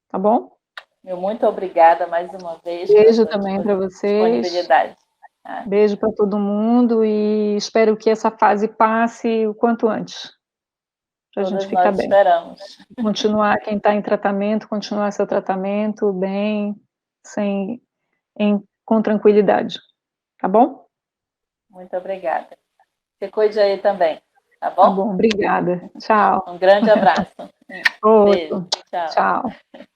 S2: Tá bom?
S1: Muito obrigada mais uma vez pela
S2: Beijo
S1: sua
S2: também para vocês.
S1: disponibilidade.
S2: Beijo para todo mundo e espero que essa fase passe o quanto antes, para a gente
S1: Todas
S2: ficar
S1: nós
S2: bem.
S1: esperamos.
S2: Continuar, quem está em tratamento, continuar seu tratamento bem, com tranquilidade. Tá bom?
S1: Muito obrigada. Se cuide aí também. tá
S2: Tá
S1: bom?
S2: bom, obrigada. Tchau.
S1: Um grande abraço. Beijo.
S2: Outro.
S1: Tchau.
S2: Tchau.